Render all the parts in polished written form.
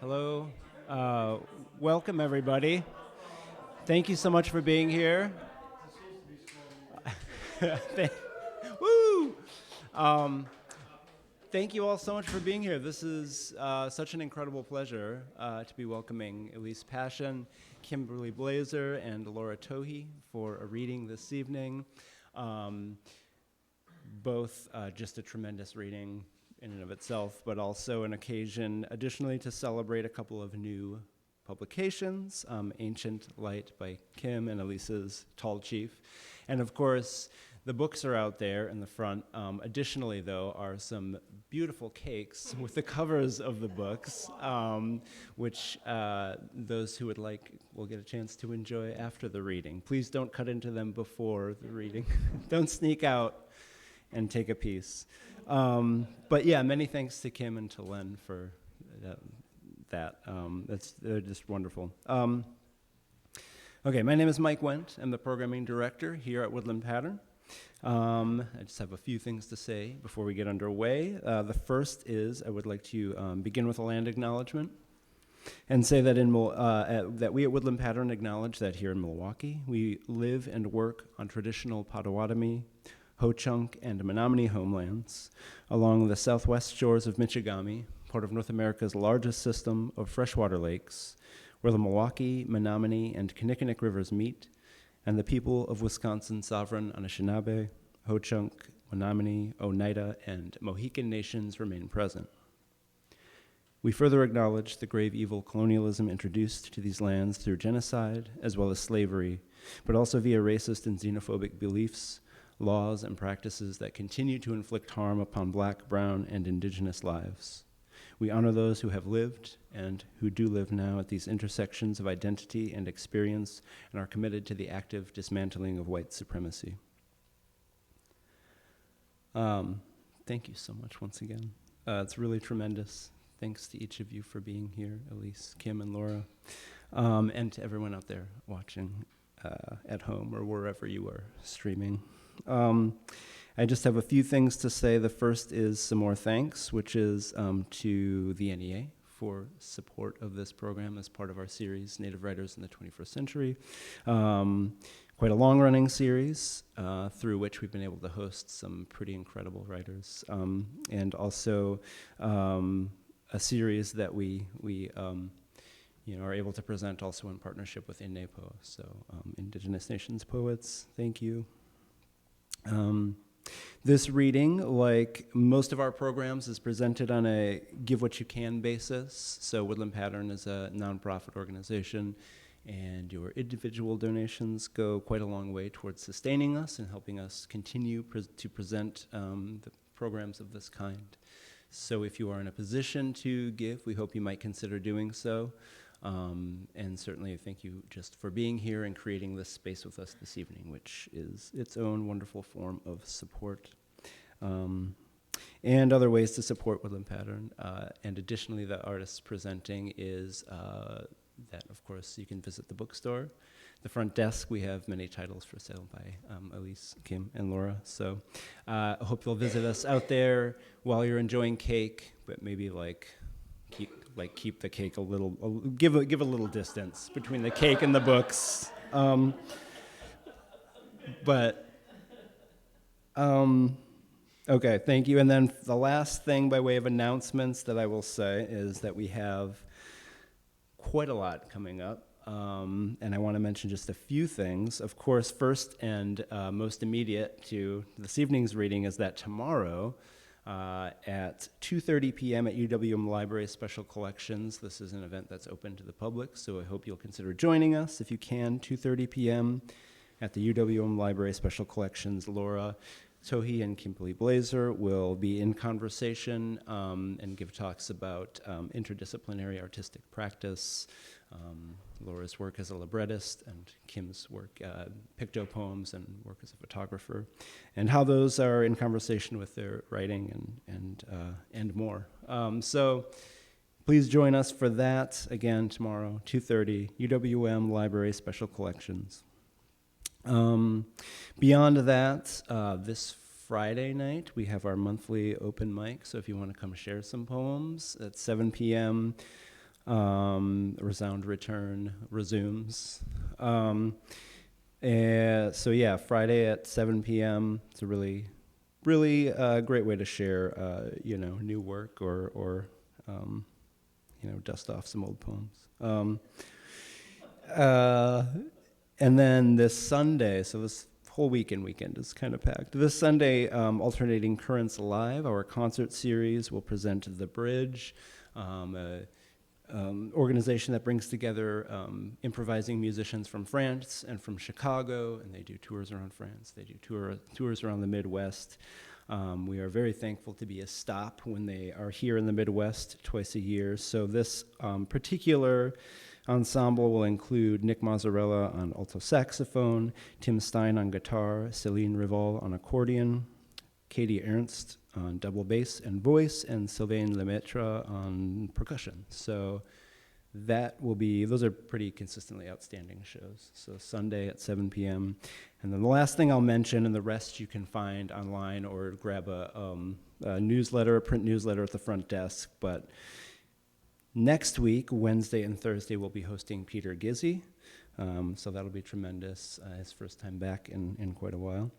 Hello. Welcome, everybody. Thank you so much for being here. Woo! Thank you all so much for being here. This is such an incredible pleasure to be welcoming Elise Paschen, Kimberly Blaeser, and Laura Tohe for a reading this evening. Both just a tremendous reading in and of itself, but also an occasion additionally to celebrate a couple of new publications, Ancient Light by Kim and Elise's Tallchief. And of course, the books are out there in the front. Additionally, though, are some beautiful cakes with the covers of the books, which those who would like will get a chance to enjoy after the reading. Please don't cut into them before the reading. Don't sneak out and take a piece. But yeah, many thanks to Kim and to Len for that. They're just wonderful. Okay, my name is Mike Wendt. I'm the programming director here at Woodland Pattern. I just have a few things to say before we get underway. The first is I would like to begin with a land acknowledgement and say that that we at Woodland Pattern acknowledge that here in Milwaukee, we live and work on traditional Potawatomi, Ho-Chunk, and Menominee homelands along the southwest shores of Michigami, part of North America's largest system of freshwater lakes, where the Milwaukee, Menominee, and Kinnickinnick rivers meet, and the people of Wisconsin's sovereign Anishinaabe, Ho-Chunk, Menominee, Oneida, and Mohican nations remain present. We further acknowledge the grave evil colonialism introduced to these lands through genocide, as well as slavery, but also via racist and xenophobic beliefs, laws, and practices that continue to inflict harm upon Black, Brown, and Indigenous lives. We honor those who have lived and who do live now at these intersections of identity and experience and are committed to the active dismantling of white supremacy. Thank you so much once again. It's really tremendous. Thanks to each of you for being here, Elise, Kim, and Laura, and to everyone out there watching at home or wherever you are streaming. I just have a few things to say. The first is some more thanks, which is to the NEA for support of this program as part of our series, Native Writers in the 21st Century. Quite a long-running series through which we've been able to host some pretty incredible writers, and also a series that we are able to present also in partnership with INNAPO, so Indigenous Nations Poets, thank you. This reading, like most of our programs, is presented on a give what you can basis. So Woodland Pattern is a nonprofit organization, and your individual donations go quite a long way towards sustaining us and helping us continue to present the programs of this kind. So if you are in a position to give, we hope you might consider doing so. And certainly thank you just for being here and creating this space with us this evening, which is its own wonderful form of support. And other ways to support Woodland Pattern. And additionally, the artists presenting is that, of course, you can visit the bookstore. The front desk, we have many titles for sale by Elise, Kim, and Laura. So I hope you'll visit us out there while you're enjoying cake, but maybe keep the cake a little, give a little distance between the cake and the books. Okay, thank you. And then the last thing by way of announcements that I will say is that we have quite a lot coming up. And I want to mention just a few things. Of course, first and most immediate to this evening's reading is that tomorrow, at 2:30 p.m. at UWM Library Special Collections. This is an event that's open to the public, so I hope you'll consider joining us if you can. 2:30 p.m. at the UWM Library Special Collections. Laura Tohe and Kimberly Blaeser will be in conversation and give talks about interdisciplinary artistic practice, Laura's work as a librettist, and Kim's work, pictopoems and work as a photographer, and how those are in conversation with their writing and more. So please join us for that, again, tomorrow, 2:30, UWM Library Special Collections. Beyond that, this Friday night, we have our monthly open mic, so if you want to come share some poems at 7 p.m., Resound Return resumes. So yeah, Friday at 7 p.m. It's a really great way to share, new work or dust off some old poems. And then this Sunday, so this whole weekend is kind of packed. This Sunday, Alternating Currents Live, our concert series, will present The Bridge, organization that brings together improvising musicians from France and from Chicago, and they do tours around France. They do tours around the Midwest. We are very thankful to be a stop when they are here in the Midwest twice a year. So this particular ensemble will include Nick Mazzarella on alto saxophone, Tim Stein on guitar, Céline Rival on accordion, Katie Ernst on double bass and voice, and Sylvain Lemaitre on percussion. So those are pretty consistently outstanding shows. So Sunday at 7 p.m. And then the last thing I'll mention, and the rest you can find online or grab a newsletter, a print newsletter at the front desk. But next week, Wednesday and Thursday, we'll be hosting Peter Gizzi. So that'll be tremendous. His first time back in quite a while.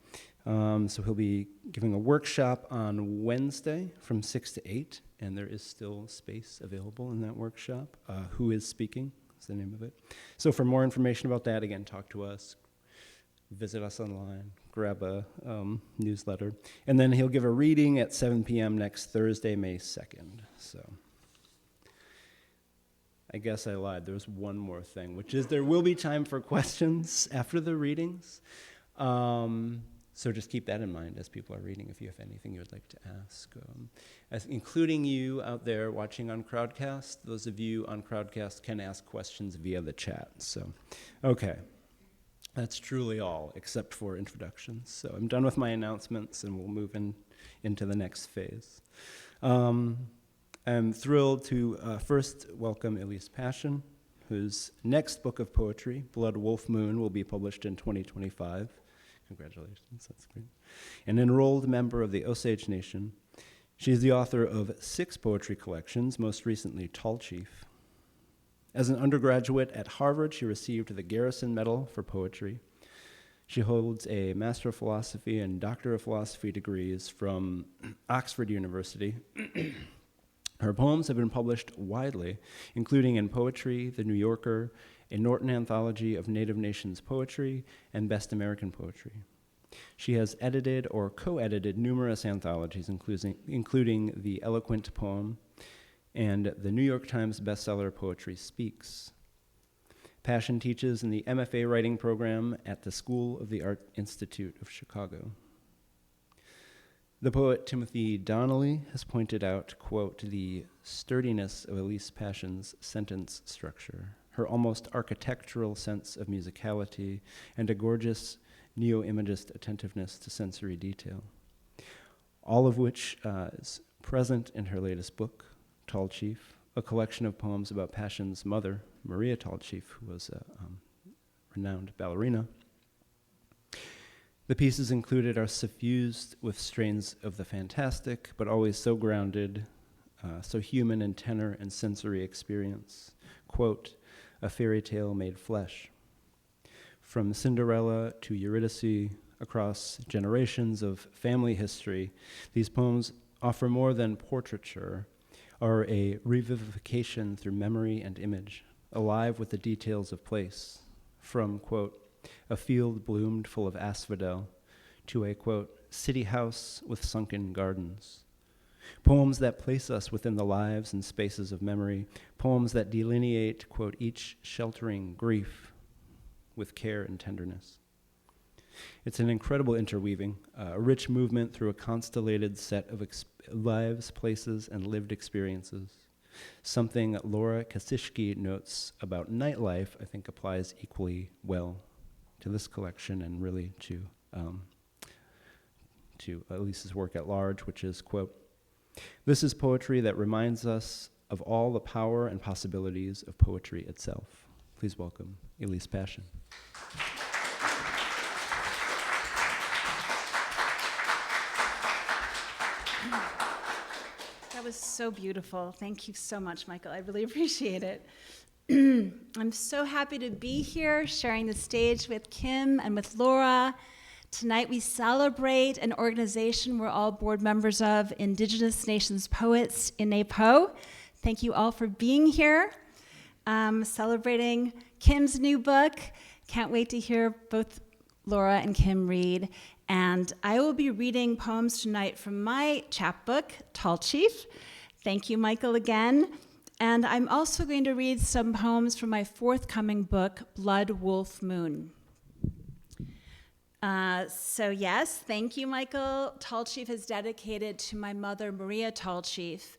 So he'll be giving a workshop on Wednesday from 6 to 8, and there is still space available in that workshop. Who is Speaking is the name of it. So for more information about that, again, talk to us, visit us online, grab a newsletter. And then he'll give a reading at 7 p.m. next Thursday, May 2nd. So I guess I lied. There's one more thing, which is there will be time for questions after the readings. So just keep that in mind as people are reading, if you have anything you would like to ask. Including you out there watching on Crowdcast. Those of you on Crowdcast can ask questions via the chat. So, okay. That's truly all, except for introductions. So I'm done with my announcements, and we'll move into the next phase. I'm thrilled to first welcome Elise Paschen, whose next book of poetry, Blood Wolf Moon, will be published in 2025. Congratulations, that's great. An enrolled member of the Osage Nation. She is the author of 6 poetry collections, most recently Tallchief. As an undergraduate at Harvard, she received the Garrison Medal for poetry. She holds a Master of Philosophy and Doctor of Philosophy degrees from Oxford University. Her poems have been published widely, including in Poetry, The New Yorker, a Norton Anthology of Native Nations Poetry, and Best American Poetry. She has edited or co-edited numerous anthologies, including The Eloquent Poem and the New York Times bestseller Poetry Speaks. Paschen teaches in the MFA writing program at the School of the Art Institute of Chicago. The poet Timothy Donnelly has pointed out, quote, the sturdiness of Elise Paschen's sentence structure, her almost architectural sense of musicality, and a gorgeous neo-imagist attentiveness to sensory detail, all of which is present in her latest book, Tallchief, a collection of poems about Paschen's mother, Maria Tallchief, who was a renowned ballerina. The pieces included are suffused with strains of the fantastic, but always so grounded, so human in tenor and sensory experience. Quote, a fairy tale made flesh. From Cinderella to Eurydice, across generations of family history, these poems offer more than portraiture, are a revivification through memory and image, alive with the details of place. From, quote, a field bloomed full of asphodel, to a, quote, city house with sunken gardens. Poems that place us within the lives and spaces of memory, poems that delineate, quote, each sheltering grief with care and tenderness. It's an incredible interweaving, a rich movement through a constellated set of lives, places, and lived experiences. Something Laura Kasischke notes about nightlife, I think, applies equally well to this collection and really to Elise's work at large, which is, quote, this is poetry that reminds us of all the power and possibilities of poetry itself. Please welcome Elise Paschen. That was so beautiful. Thank you so much, Michael. I really appreciate it. I'm so happy to be here sharing the stage with Kim and with Laura. Tonight we celebrate an organization we're all board members of, Indigenous Nations Poets in NAPO. Thank you all for being here. Celebrating Kim's new book. Can't wait to hear both Laura and Kim read. And I will be reading poems tonight from my chapbook, Tallchief. Thank you, Michael, again. And I'm also going to read some poems from my forthcoming book, Blood Wolf Moon. So yes, thank you, Michael. Tallchief is dedicated to my mother, Maria Tallchief.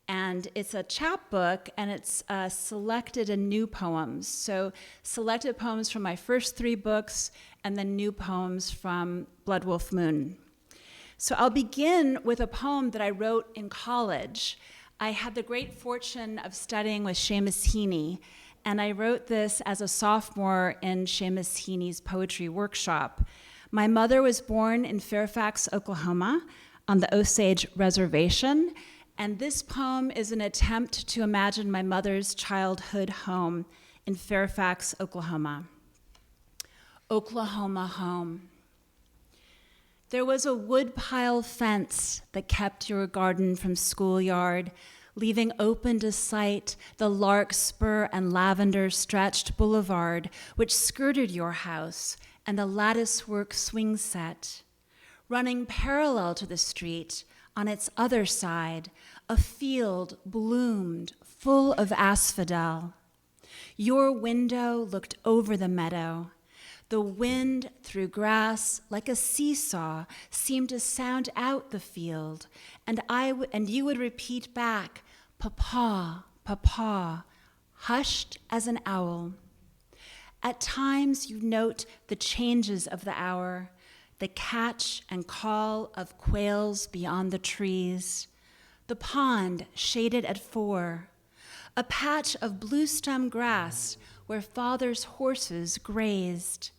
And it's a chapbook, and it's selected and new poems. So selected poems from my first 3 books, and then new poems from Blood Wolf Moon. So I'll begin with a poem that I wrote in college. I had the great fortune of studying with Seamus Heaney, and I wrote this as a sophomore in Seamus Heaney's poetry workshop. My mother was born in Fairfax, Oklahoma, on the Osage Reservation, and this poem is an attempt to imagine my mother's childhood home in Fairfax, Oklahoma. Oklahoma home. There was a woodpile fence that kept your garden from schoolyard, leaving open to sight the larkspur and lavender-stretched boulevard which skirted your house and the latticework swing set. Running parallel to the street, on its other side, a field bloomed full of asphodel. Your window looked over the meadow. The wind through grass, like a seesaw, seemed to sound out the field, and you would repeat back, "Papa, Papa," hushed as an owl. At times you note the changes of the hour, the catch and call of quails beyond the trees, the pond shaded at 4, a patch of blue-stem grass where father's horses grazed.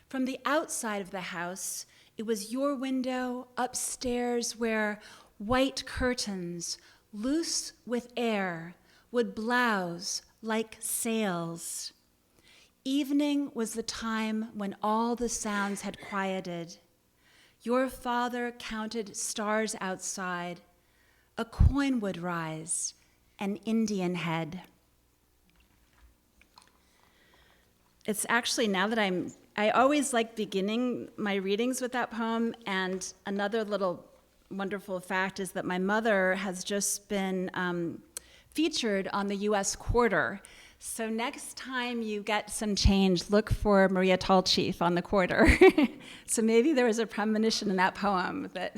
From the outside of the house, it was your window upstairs where white curtains, loose with air, would blouse like sails. Evening was the time when all the sounds had quieted. Your father counted stars outside. A coin would rise, an Indian head. It's actually, now that I always like beginning my readings with that poem, and another little wonderful fact is that my mother has just been featured on the U.S. Quarter. So next time you get some change, look for Maria Tallchief on the Quarter. So maybe there was a premonition in that poem that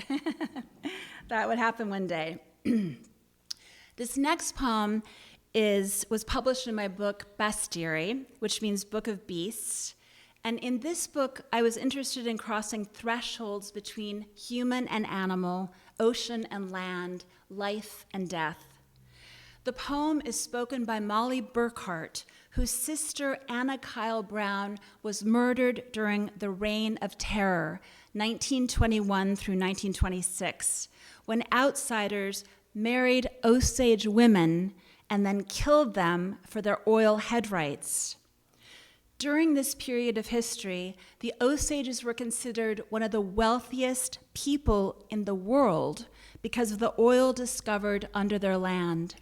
that would happen one day. This next poem was published in my book, Bestiary, which means Book of Beasts. And in this book, I was interested in crossing thresholds between human and animal, ocean and land, life and death. The poem is spoken by Molly Burkhart, whose sister Anna Kyle Brown was murdered during the Reign of Terror, 1921 through 1926, when outsiders married Osage women and then killed them for their oil head rights. During this period of history, the Osages were considered one of the wealthiest people in the world because of the oil discovered under their land.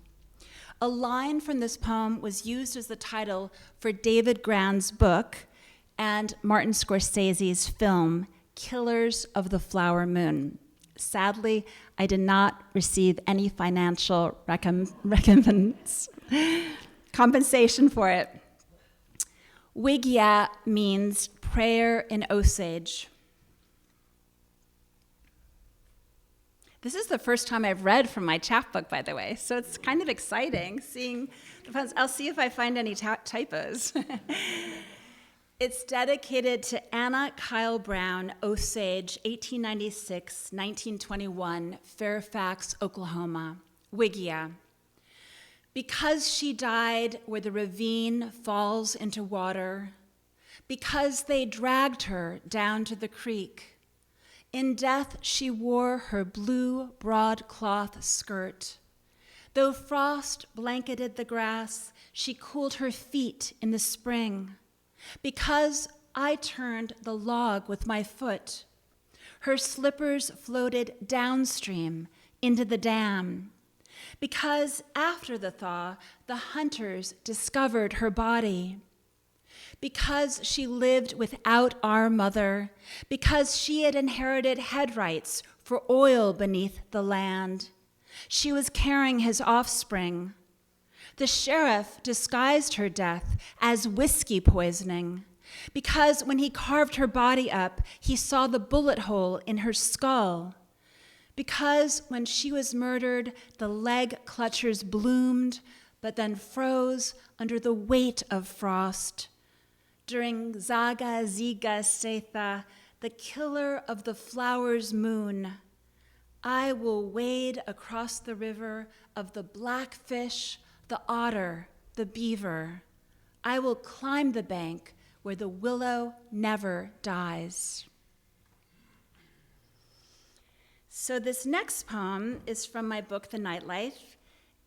A line from this poem was used as the title for David Grann's book and Martin Scorsese's film, Killers of the Flower Moon. Sadly, I did not receive any financial compensation for it. Wigya means prayer in Osage. This is the first time I've read from my chapbook, by the way, so it's kind of exciting seeing the puns. I'll see if I find any typos. It's dedicated to Anna Kyle Brown, Osage, 1896-1921, Fairfax, Oklahoma. Wigya. Because she died where the ravine falls into water, because they dragged her down to the creek. In death, she wore her blue broadcloth skirt, Though frost blanketed the grass, she cooled her feet in the spring. Because I turned the log with my foot, her slippers floated downstream into the dam. Because after the thaw, the hunters discovered her body. Because she lived without our mother, because she had inherited head rights for oil beneath the land, she was carrying his offspring. The sheriff disguised her death as whiskey poisoning, because when he carved her body up, he saw the bullet hole in her skull. Because when she was murdered, the leg clutchers bloomed, but then froze under the weight of frost. During Zaga Ziga Setha, the killer of the flower's moon, I will wade across the river of the blackfish, the otter, the beaver. I will climb the bank where the willow never dies. So this next poem is from my book, The Nightlife,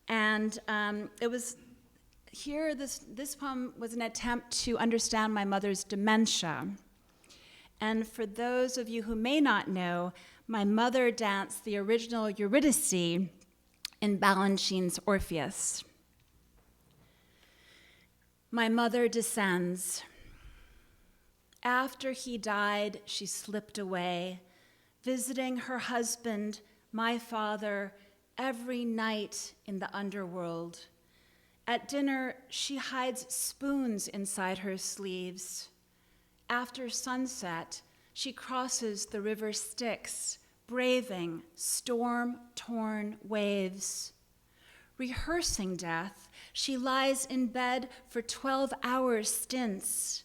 and this poem was an attempt to understand my mother's dementia. And for those of you who may not know, my mother danced the original Eurydice in Balanchine's Orpheus. My mother descends. After he died, she slipped away, visiting her husband, my father, every night in the underworld. At dinner, she hides spoons inside her sleeves. After sunset, she crosses the river Styx, braving storm-torn waves. Rehearsing death, she lies in bed for 12-hour stints.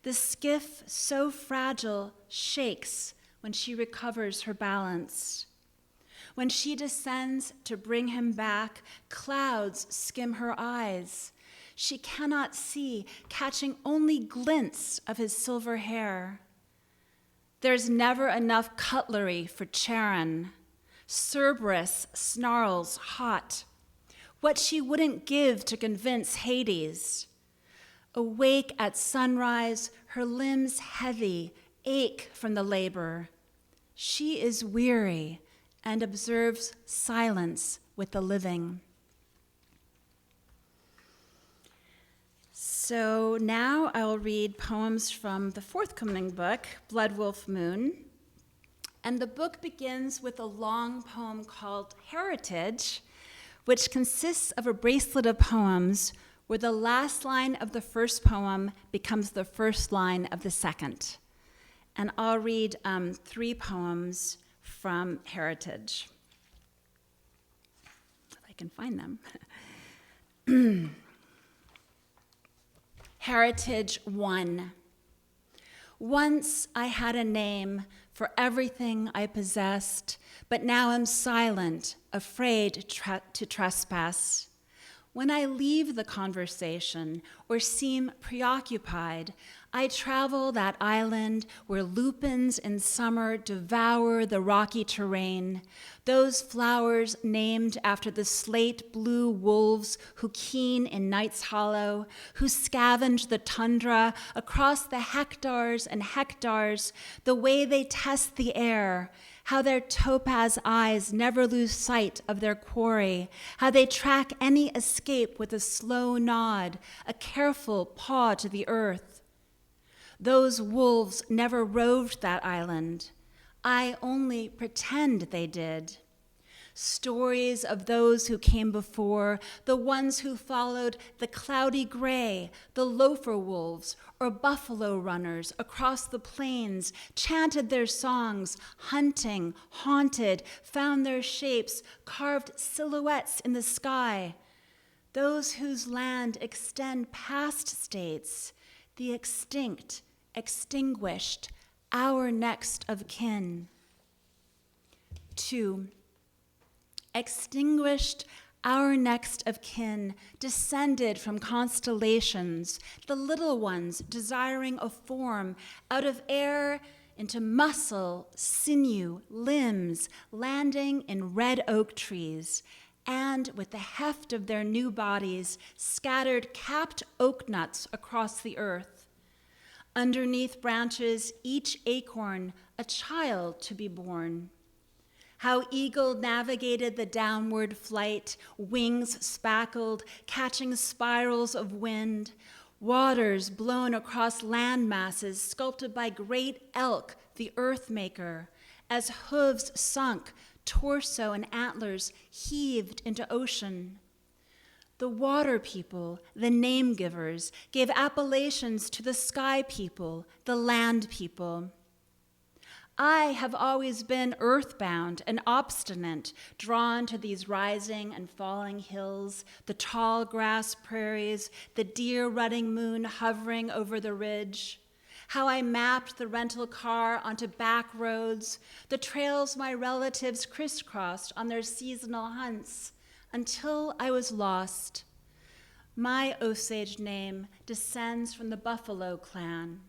The skiff, so fragile, shakes when she recovers her balance. When she descends to bring him back, clouds skim her eyes. She cannot see, catching only glints of his silver hair. There's never enough cutlery for Charon. Cerberus snarls hot. What she wouldn't give to convince Hades. Awake at sunrise, her limbs heavy, ache from the labor. She is weary and observes silence with the living. So now I'll read poems from the forthcoming book, Blood Wolf Moon. And the book begins with a long poem called Heritage, which consists of a bracelet of poems where the last line of the first poem becomes the first line of the second. And I'll read 3 poems from Heritage, if I can find them. Heritage 1. Once I had a name for everything I possessed, but now am silent, afraid to trespass. When I leave the conversation or seem preoccupied, I travel that island where lupins in summer devour the rocky terrain, those flowers named after the slate blue wolves who keen in Night's Hollow, who scavenge the tundra across the hectares and hectares, the way they test the air, how their topaz eyes never lose sight of their quarry, how they track any escape with a slow nod, a careful paw to the earth. Those wolves never roved that island. I only pretend they did. Stories of those who came before, the ones who followed the cloudy gray, the loafer wolves, or buffalo runners across the plains, chanted their songs, hunting, haunted, found their shapes, carved silhouettes in the sky. Those whose land extend past states, the extinct, extinguished, our next of kin. 2. Extinguished, our next of kin, descended from constellations, the little ones desiring a form, out of air into muscle, sinew, limbs, landing in red oak trees, and with the heft of their new bodies scattered capped oak nuts across the earth. Underneath branches, each acorn, a child to be born. How eagle navigated the downward flight, wings spackled, catching spirals of wind, waters blown across land masses sculpted by great elk, the earth maker, as hooves sunk, torso and antlers heaved into ocean. The water people, the name givers, gave appellations to the sky people, the land people. I have always been earthbound and obstinate, drawn to these rising and falling hills, the tall grass prairies, the deer-rutting moon hovering over the ridge. How I mapped the rental car onto back roads, the trails my relatives crisscrossed on their seasonal hunts, until I was lost. My Osage name descends from the Buffalo clan.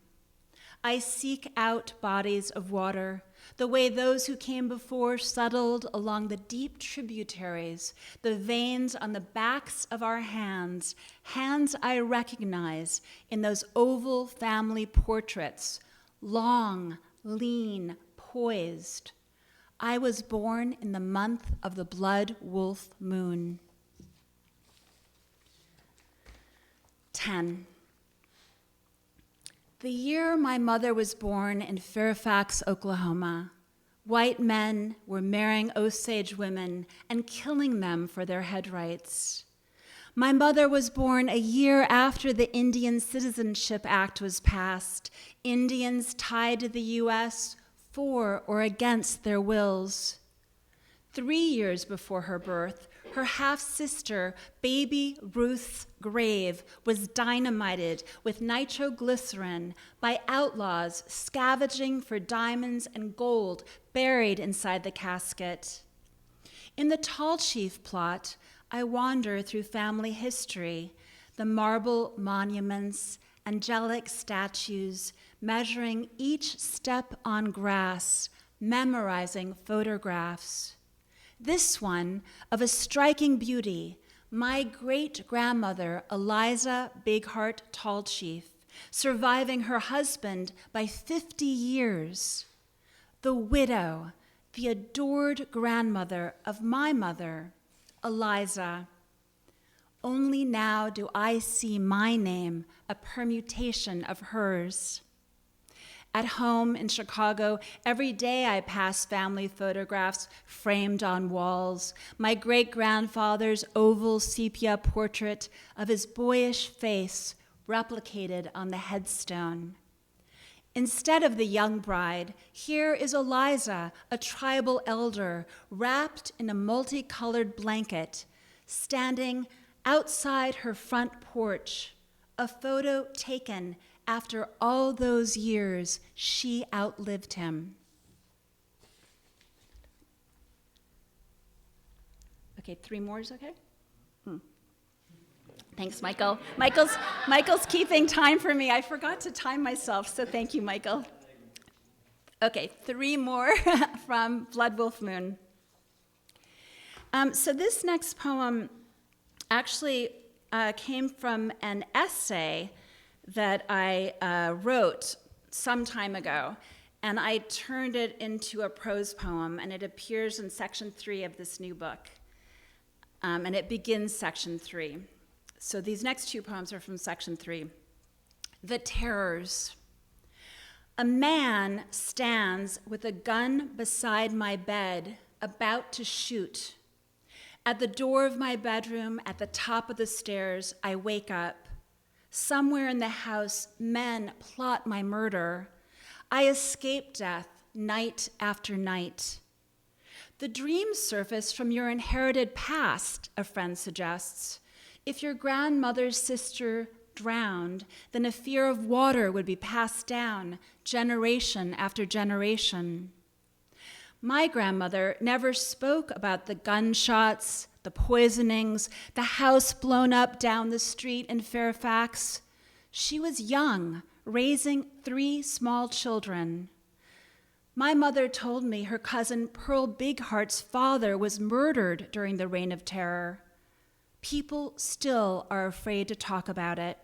I seek out bodies of water, the way those who came before settled along the deep tributaries, the veins on the backs of our hands, hands I recognize in those oval family portraits, long, lean, poised. I was born in the month of the blood wolf moon. 10. The year my mother was born in Fairfax, Oklahoma, white men were marrying Osage women and killing them for their head rights. My mother was born a year after the Indian Citizenship Act was passed, Indians tied to the U.S. for or against their wills. 3 years before her birth, her half-sister, baby Ruth's grave was dynamited with nitroglycerin by outlaws scavenging for diamonds and gold buried inside the casket. In the Tallchief plot, I wander through family history, the marble monuments, angelic statues, measuring each step on grass, memorizing photographs. This one of a striking beauty, my great-grandmother Eliza Bigheart Tallchief, surviving her husband by 50 years. The widow, the adored grandmother of my mother, Eliza. Only now do I see my name, a permutation of hers. At home in Chicago, every day I pass family photographs framed on walls, my great-grandfather's oval sepia portrait of his boyish face replicated on the headstone. Instead of the young bride, here is Eliza, a tribal elder, wrapped in a multicolored blanket, standing outside her front porch, a photo taken after all those years, she outlived him. Okay, 3 more is okay? Thanks, Michael. Michael's keeping time for me. I forgot to time myself, so thank you, Michael. Okay, 3 more from Blood Wolf Moon. So this next poem actually came from an essay that I wrote some time ago, and I turned it into a prose poem, and it appears in section 3 of this new book, and it begins section 3. So these next 2 poems are from section 3. The Terrors. A man stands with a gun beside my bed, about to shoot. At the door of my bedroom, at the top of the stairs, I wake up. Somewhere in the house, men plot my murder. I escape death night after night. The dreams surface from your inherited past, a friend suggests. If your grandmother's sister drowned, then a fear of water would be passed down generation after generation. My grandmother never spoke about the gunshots, the poisonings, the house blown up down the street in Fairfax. She was young, raising 3 small children. My mother told me her cousin Pearl Bigheart's father was murdered during the Reign of Terror. People still are afraid to talk about it.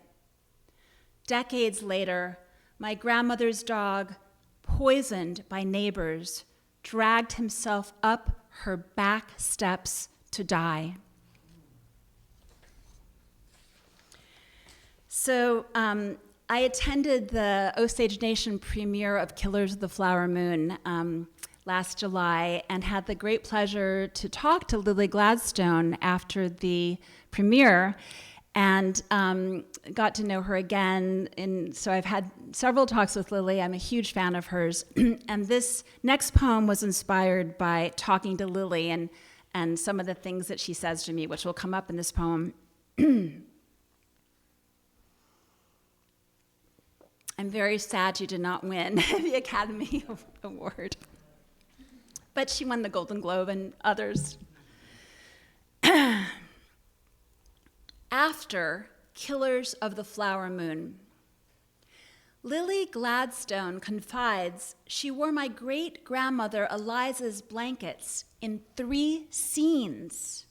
Decades later, my grandmother's dog, poisoned by neighbors, dragged himself up her back steps to die. So I attended the Osage Nation premiere of Killers of the Flower Moon last July and had the great pleasure to talk to Lily Gladstone after the premiere and got to know her again. And so I've had several talks with Lily. I'm a huge fan of hers. And this next poem was inspired by talking to Lily and some of the things that she says to me, which will come up in this poem. I'm very sad she did not win the Academy Award. But she won the Golden Globe and others. After Killers of the Flower Moon, Lily Gladstone confides she wore my great-grandmother Eliza's blankets in 3 scenes.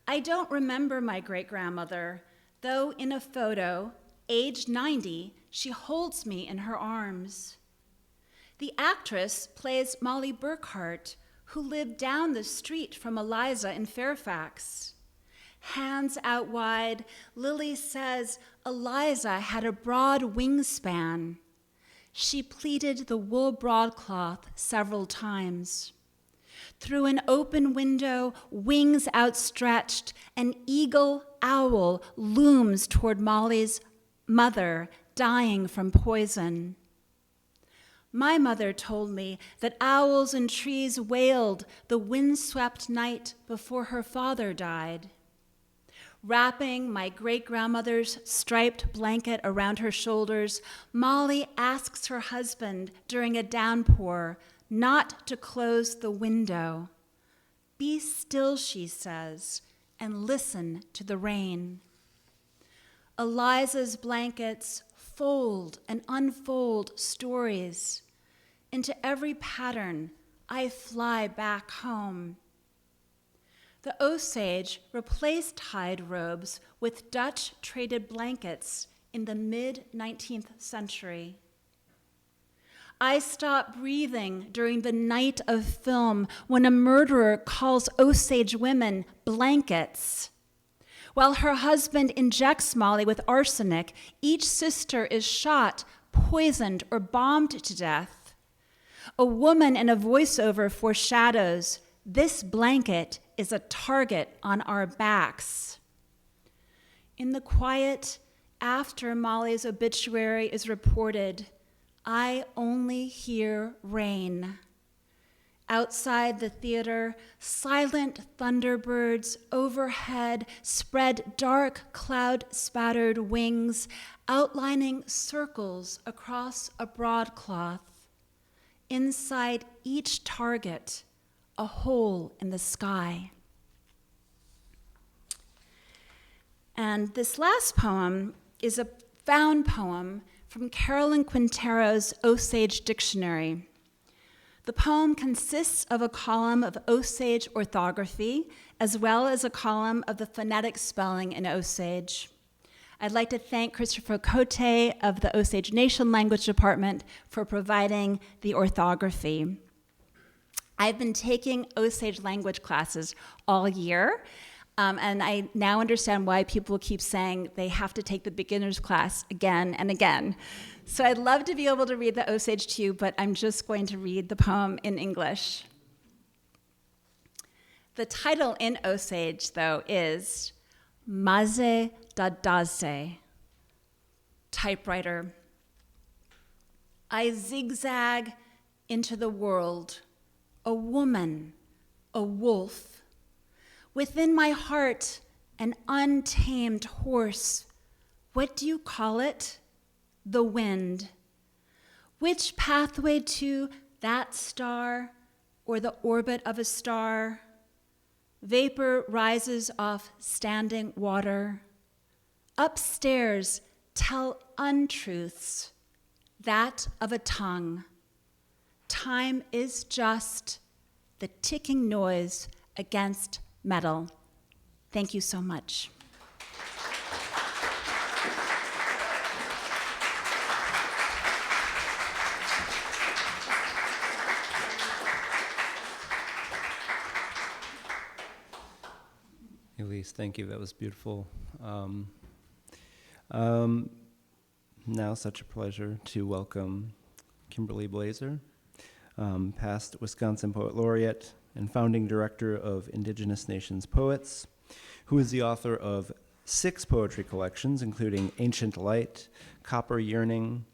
I don't remember my great-grandmother, though in a photo, age 90, she holds me in her arms. The actress plays Molly Burkhart, who lived down the street from Eliza in Fairfax. Hands out wide, Lily says Eliza had a broad wingspan. She pleated the wool broadcloth several times. Through an open window, wings outstretched, an eagle owl looms toward Molly's mother, dying from poison. My mother told me that owls in trees wailed the windswept night before her father died. Wrapping my great-grandmother's striped blanket around her shoulders, Molly asks her husband during a downpour not to close the window. Be still, she says, and listen to the rain. Eliza's blankets fold and unfold stories. Into every pattern, I fly back home. The Osage replaced Heid robes with Dutch traded blankets in the mid-19th century. I stop breathing during the night of film when a murderer calls Osage women blankets. While her husband injects Molly with arsenic, each sister is shot, poisoned, or bombed to death. A woman in a voiceover foreshadows, "This blanket is a target on our backs." In the quiet after Molly's obituary is reported, I only hear rain. Outside the theater, silent thunderbirds overhead spread dark cloud-spattered wings, outlining circles across a broadcloth. Inside each target, a hole in the sky. And this last poem is a found poem from Carolyn Quintero's Osage Dictionary. The poem consists of a column of Osage orthography, as well as a column of the phonetic spelling in Osage. I'd like to thank Christopher Cote of the Osage Nation Language Department for providing the orthography. I've been taking Osage language classes all year, and I now understand why people keep saying they have to take the beginner's class again and again. So I'd love to be able to read the Osage to you, but I'm just going to read the poem in English. The title in Osage, though, is Maze Dadaze, typewriter. I zigzag into the world, a woman, a wolf. Within my heart, an untamed horse. What do you call it? The wind. Which pathway to that star or the orbit of a star? Vapor rises off standing water. Upstairs, tell untruths, that of a tongue. time is just the ticking noise against metal. Thank you so much. Elise, thank you. That was beautiful. Now, such a pleasure to welcome Kimberly Blaeser, past Wisconsin Poet Laureate and founding director of Indigenous Nations Poets, who is the author of 6 poetry collections, including Ancient Light, Copper Yearning,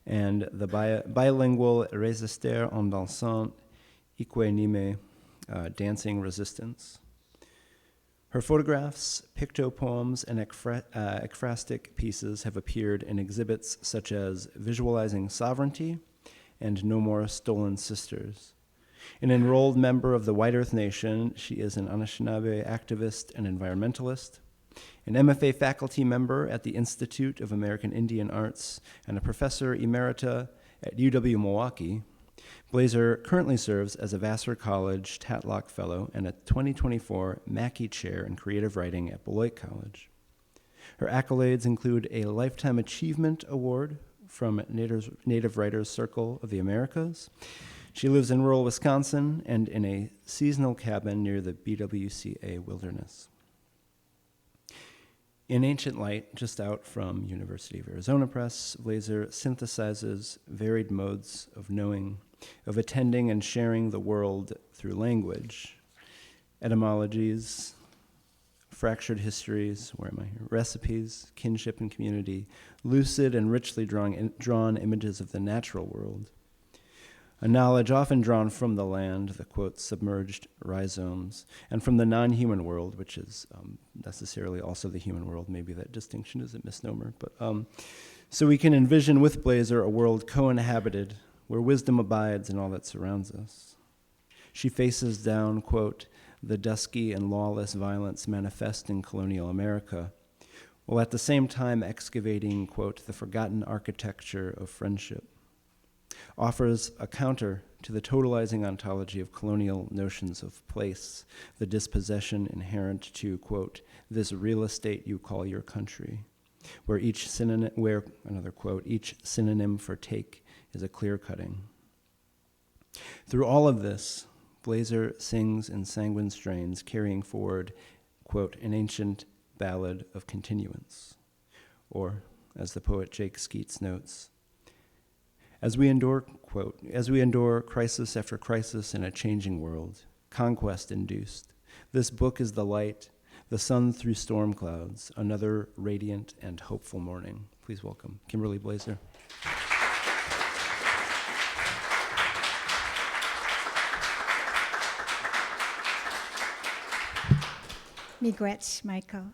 and the bilingual Résister en dansant Iquenime, Dancing Resistance. Her photographs, pictopoems, and ekphrastic pieces have appeared in exhibits such as Visualizing Sovereignty and No More Stolen Sisters. An enrolled member of the White Earth Nation, she is an Anishinaabe activist and environmentalist, an MFA faculty member at the Institute of American Indian Arts, and a professor emerita at UW-Milwaukee. Blaeser currently serves as a Vassar College Tatlock Fellow and a 2024 Mackey Chair in Creative Writing at Beloit College. Her accolades include a Lifetime Achievement Award from Native Writers Circle of the Americas. She lives in rural Wisconsin and in a seasonal cabin near the BWCA wilderness. In Ancient Light, just out from University of Arizona Press, Blaeser synthesizes varied modes of knowing, of attending and sharing the world through language, etymologies, fractured histories, recipes, kinship and community, lucid and richly drawn images of the natural world, a knowledge often drawn from the land, the, quote, submerged rhizomes, and from the non-human world, which is necessarily also the human world. Maybe that distinction is a misnomer. But so we can envision with Blaeser a world co-inhabited, where wisdom abides in all that surrounds us. She faces down, quote, the dusky and lawless violence manifest in colonial America, while at the same time excavating, quote, the forgotten architecture of friendship. Offers a counter to the totalizing ontology of colonial notions of place, the dispossession inherent to, quote, this real estate you call your country, where each synonym for take is a clear cutting. Through all of this, Blaeser sings in sanguine strains, carrying forward, quote, an ancient ballad of continuance, or, as the poet Jake Skeets notes, as we endure, quote, as we endure crisis after crisis in a changing world, conquest induced, this book is the light, the sun through storm clouds, another radiant and hopeful morning. Please welcome Kimberly Blaeser. Miigwech, Michael.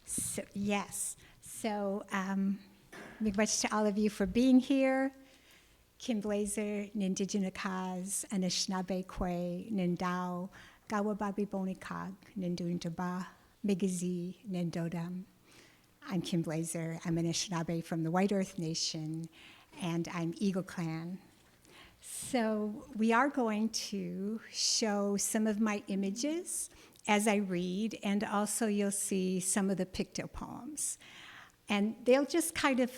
So, yes. So, miigwech to all of you for being here. Kim Blaeser, Nindigenakaz, Anishinaabe Kwe, Nindao, Gawababi Bonikag, Ninduintaba, Migizi, Nindodam. I'm Kim Blaeser. I'm Anishinaabe from the White Earth Nation, and I'm Eagle Clan. So we are going to show some of my images as I read, and also you'll see some of the pictopoems. And they'll just kind of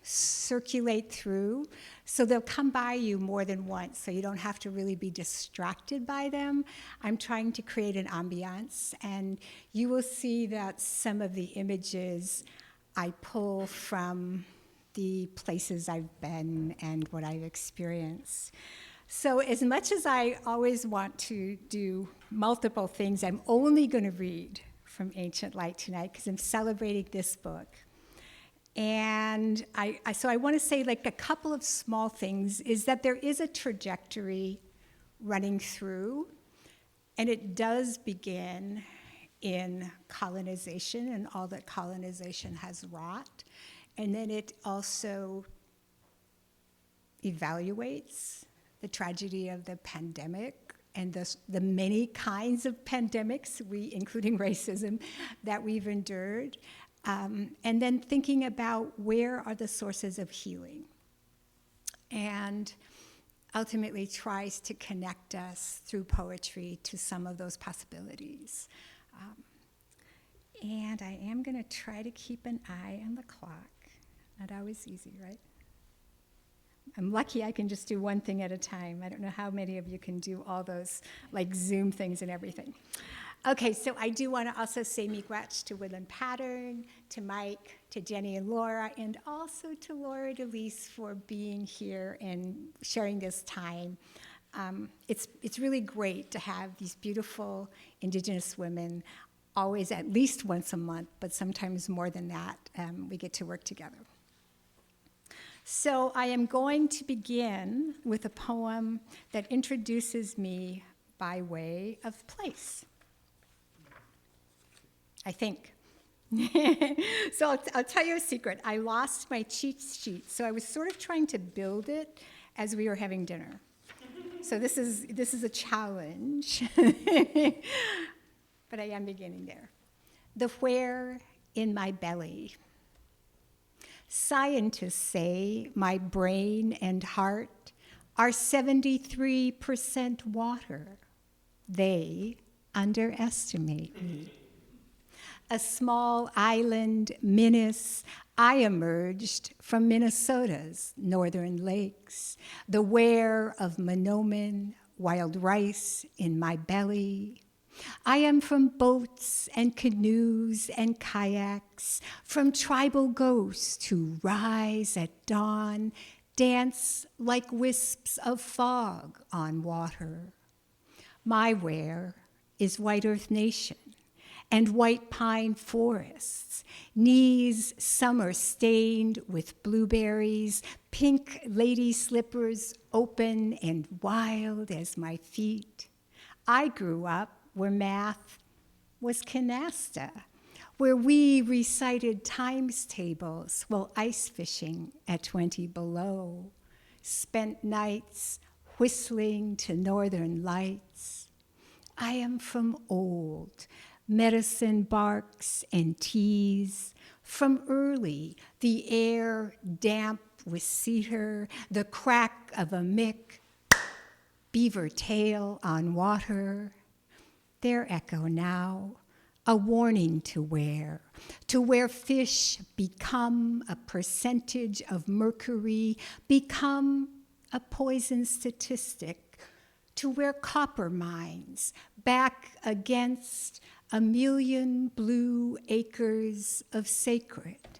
circulate through, so they'll come by you more than once, so you don't have to really be distracted by them. I'm trying to create an ambiance, and you will see that some of the images I pull from the places I've been and what I've experienced. So as much as I always want to do multiple things, I'm only going to read from Ancient Light tonight because I'm celebrating this book. And so I want to say like a couple of small things is that there is a trajectory running through, and it does begin in colonization and all that colonization has wrought. And then it also evaluates the tragedy of the pandemic and the many kinds of pandemics, including racism, that we've endured. And then thinking about where are the sources of healing. And ultimately tries to connect us through poetry to some of those possibilities. And I am going to try to keep an eye on the clock. Not always easy, right? I'm lucky I can just do one thing at a time. I don't know how many of you can do all those like Zoom things and everything. Okay, so I do want to also say miigwech to Woodland Pattern, to Mike, to Jenny and Laura, and also to Laura Elise for being here and sharing this time. It's really great to have these beautiful Indigenous women always at least once a month, but sometimes more than that, we get to work together. So I am going to begin with a poem that introduces me by way of place, I think. So I'll tell you a secret. I lost my cheat sheet, so I was sort of trying to build it as we were having dinner. So this is a challenge. But I am beginning there. The where in my belly. Scientists say my brain and heart are 73% water. They underestimate me. A small island menace, I emerged from Minnesota's northern lakes. The where of Monoman, wild rice in my belly. I am from boats and canoes and kayaks, from tribal ghosts who rise at dawn, dance like wisps of fog on water. My where is White Earth Nation and white pine forests, knees summer stained with blueberries, pink lady slippers open and wild as my feet. I grew up where math was canasta, where we recited times tables while ice fishing at 20 below, spent nights whistling to northern lights. I am from old, medicine barks and teas, from early, the air damp with cedar, the crack of a mick, beaver tail on water. Their echo now, a warning to where fish become a percentage of mercury, become a poison statistic, to where copper mines back against 1,000,000 blue acres of sacred.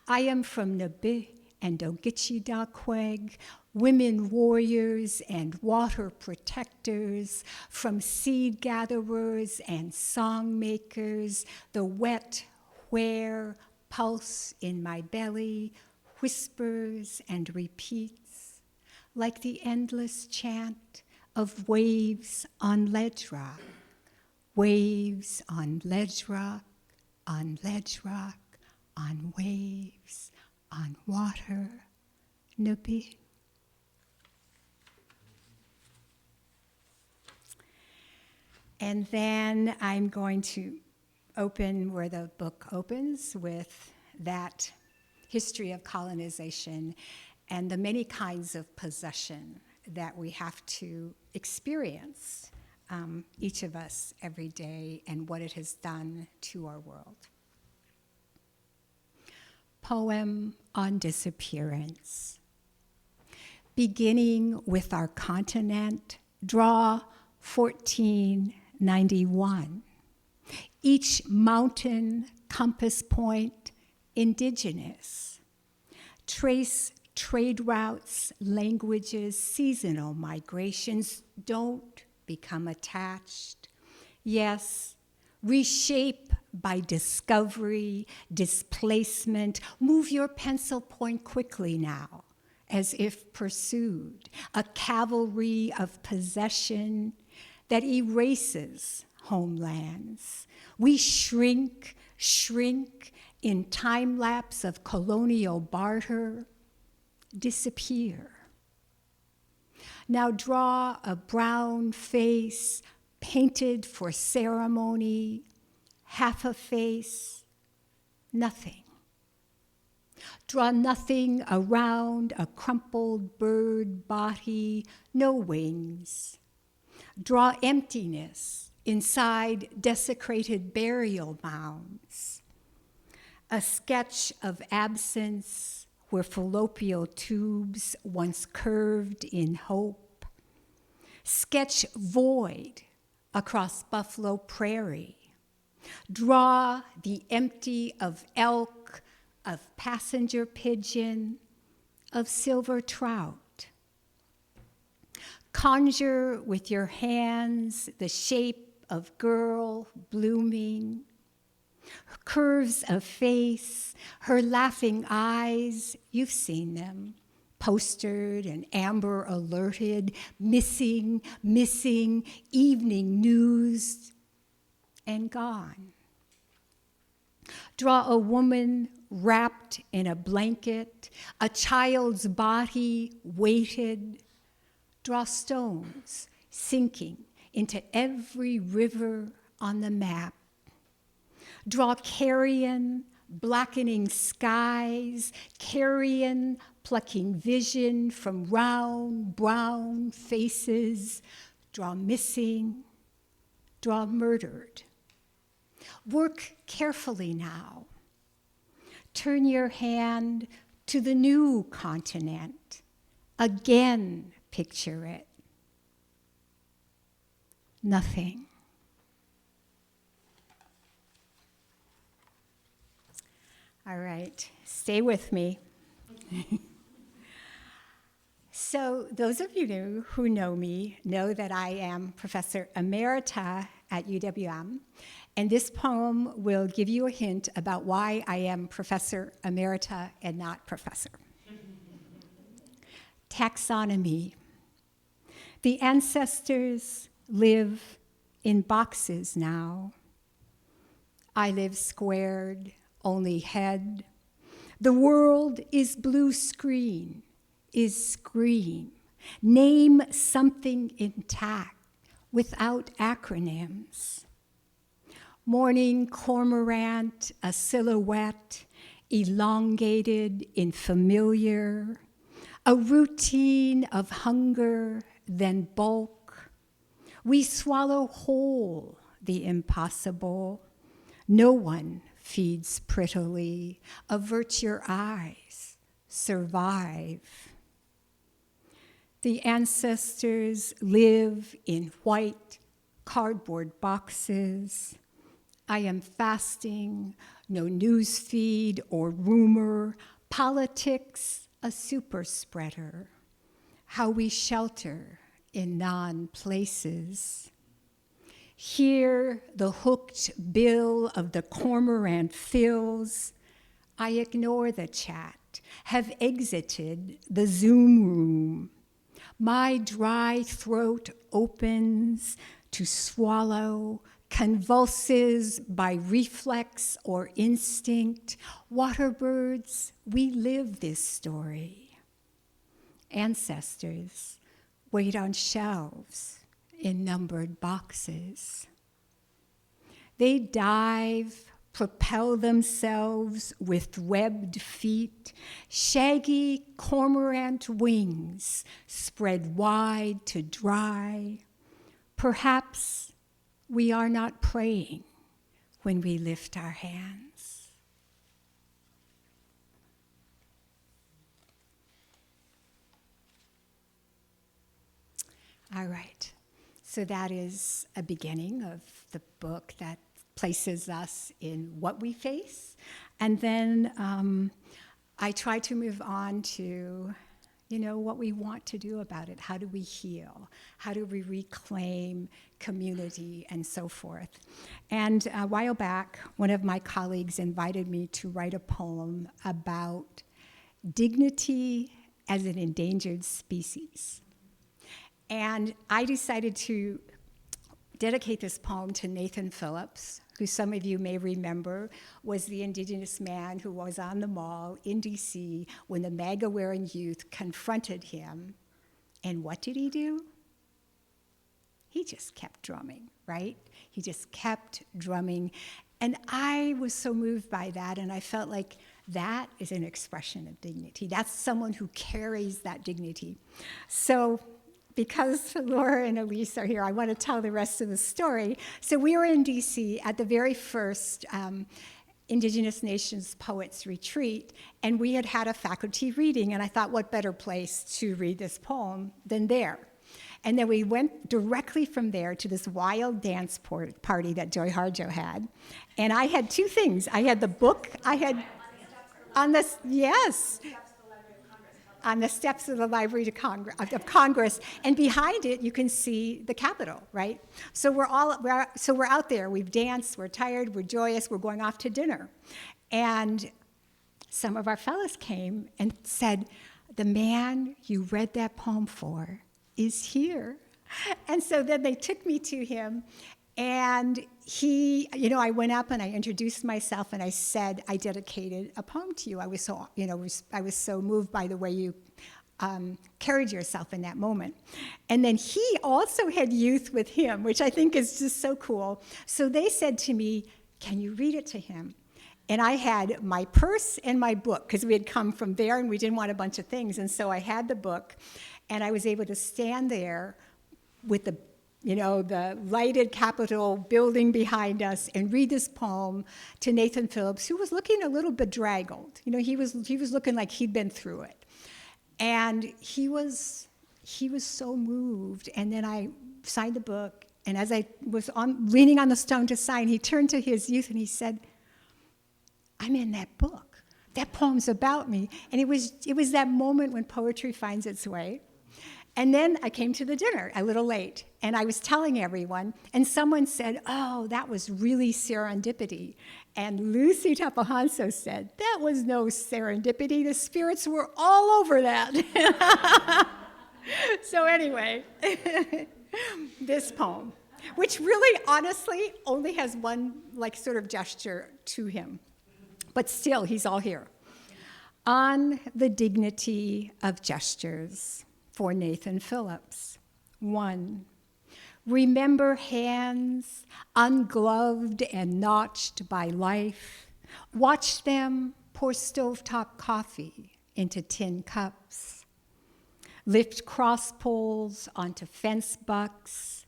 I am from Nabi and Ogichidakweg, women warriors and water protectors, from seed gatherers and song makers, the wet where pulse in my belly whispers and repeats, like the endless chant of waves on ledge rock, waves on ledge rock, on ledge rock, on waves, on water, Nabi. And then I'm going to open where the book opens with that history of colonization and the many kinds of possession that we have to experience, each of us every day, and what it has done to our world. Poem on disappearance. Beginning with our continent, draw 1491. Each mountain compass point indigenous. Trace trade routes, languages, seasonal migrations. Don't become attached. Yes, reshape by discovery, displacement. Move your pencil point quickly now, as if pursued. A cavalry of possession that erases homelands. We shrink in time lapse of colonial barter, disappear. Now draw a brown face painted for ceremony, half a face, nothing. Draw nothing around a crumpled bird body, no wings. Draw emptiness inside desecrated burial mounds. A sketch of absence where fallopian tubes once curved in hope. Sketch void across Buffalo Prairie. Draw the empty of elk, of passenger pigeon, of silver trout. Conjure with your hands the shape of girl blooming, curves of face, her laughing eyes, you've seen them, postered and amber alerted, missing, evening news, and gone. Draw a woman wrapped in a blanket, a child's body weighted. Draw stones sinking into every river on the map. Draw carrion, blackening skies, carrion, plucking vision from round, brown faces. Draw missing, draw murdered. Work carefully now. Turn your hand to the new continent. Again, picture it. Nothing. All right, stay with me. So those of you who know me know that I am Professor Emerita at UWM, and this poem will give you a hint about why I am Professor Emerita and not Professor. Taxonomy. The ancestors live in boxes now. I live squared, only head. The world is blue screen, is scream. Name something intact without acronyms. Morning cormorant, a silhouette, elongated in familiar. A routine of hunger, then bulk. We swallow whole the impossible. No one feeds prettily. Avert your eyes, survive. The ancestors live in white cardboard boxes. I am fasting, no news feed or rumor, politics a super spreader, how we shelter in non-places. Here the hooked bill of the cormorant fills. I ignore the chat, have exited the Zoom room. My dry throat opens to swallow, convulses by reflex or instinct. Waterbirds, we live this story. Ancestors wait on shelves in numbered boxes. They dive, propel themselves with webbed feet, shaggy cormorant wings spread wide to dry. Perhaps we are not praying when we lift our hands. All right, so that is a beginning of the book that places us in what we face. And then I try to move on to, what we want to do about it. How do we heal? How do we reclaim community and so forth? And a while back, one of my colleagues invited me to write a poem about dignity as an endangered species. And I decided to dedicate this poem to Nathan Phillips, who some of you may remember was the indigenous man who was on the mall in DC when the MAGA-wearing youth confronted him. And what did he do? He just kept drumming, right? He just kept drumming. And I was so moved by that, and I felt like That is an expression of dignity. That's someone who carries that dignity. So because Laura and Elise are here, I want to tell the rest of the story. So we were in DC at the very first Indigenous Nations Poets Retreat, and we had had a faculty reading, and I thought, what better place to read this poem than there? And then we went directly from there to this wild dance party that Joy Harjo had. And I had two things. I had the book, I had on this, yes, on the steps of the Library of Congress, and behind it you can see the Capitol, right? So we're out there. We've danced. We're tired. We're joyous. We're going off to dinner, and some of our fellows came and said, "The man you read that poem for is here," and so then they took me to him. And he, I went up and I introduced myself and I said, I dedicated a poem to you. I was so, I was so moved by the way you carried yourself in that moment. And then he also had youth with him, which I think is just so cool. So they said to me, can you read it to him? And I had my purse and my book, because we had come from there and we didn't want a bunch of things. And so I had the book, and I was able to stand there with the lighted Capitol building behind us and read this poem to Nathan Phillips, who was looking a little bedraggled. He was looking like he'd been through it. And he was so moved. And then I signed the book, and as I was leaning on the stone to sign, he turned to his youth and he said, I'm in that book. That poem's about me. And it was that moment when poetry finds its way. And then I came to the dinner a little late, and I was telling everyone, and someone said, oh, that was really serendipity. And Lucy Tapahanso said, that was no serendipity. The spirits were all over that. So anyway, this poem, which really honestly only has one sort of gesture to him, but still he's all here. On the dignity of gestures. For Nathan Phillips. 1, remember hands ungloved and notched by life. Watch them pour stovetop coffee into tin cups. Lift cross poles onto fence bucks.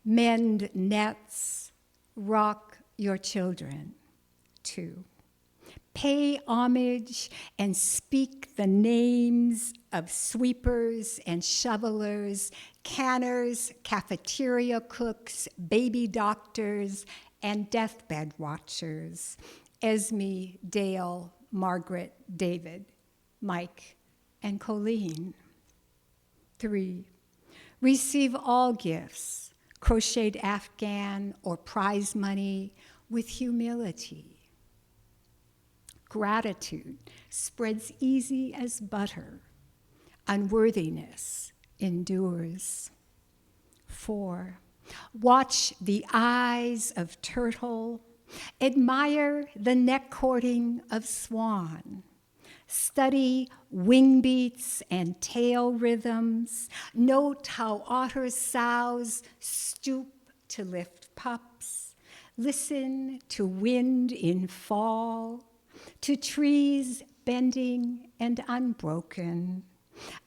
Mend nets. Rock your children. 2, pay homage and speak the names of sweepers and shovelers, canners, cafeteria cooks, baby doctors, and deathbed watchers. Esme, Dale, Margaret, David, Mike, and Colleen. 3, receive all gifts, crocheted Afghan or prize money, with humility. Gratitude spreads easy as butter. Unworthiness endures. 4, watch the eyes of turtle. Admire the neck cording of swan. Study wing beats and tail rhythms. Note how otter sows stoop to lift pups. Listen to wind in fall. To trees bending and unbroken.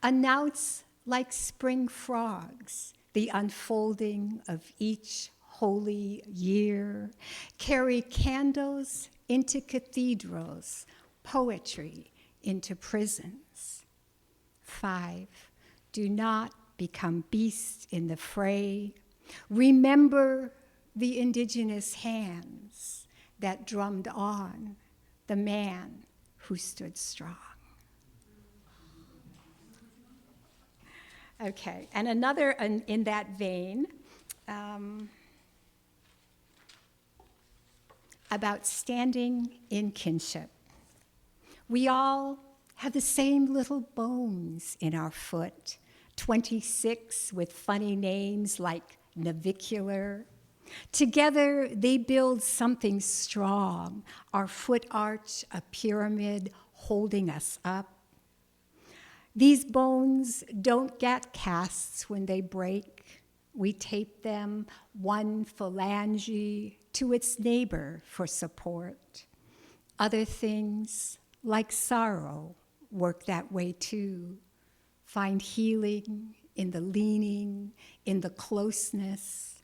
Announce like spring frogs the unfolding of each holy year. Carry candles into cathedrals, poetry into prisons. 5, do not become beasts in the fray. Remember the indigenous hands that drummed on the man who stood strong. Okay, and another in that vein, about standing in kinship. We all have the same little bones in our foot, 26 with funny names like navicular. Together, they build something strong, our foot arch, a pyramid holding us up. These bones don't get casts when they break. We tape them, one phalange to its neighbor for support. Other things like sorrow, work that way too. Find healing in the leaning, in the closeness.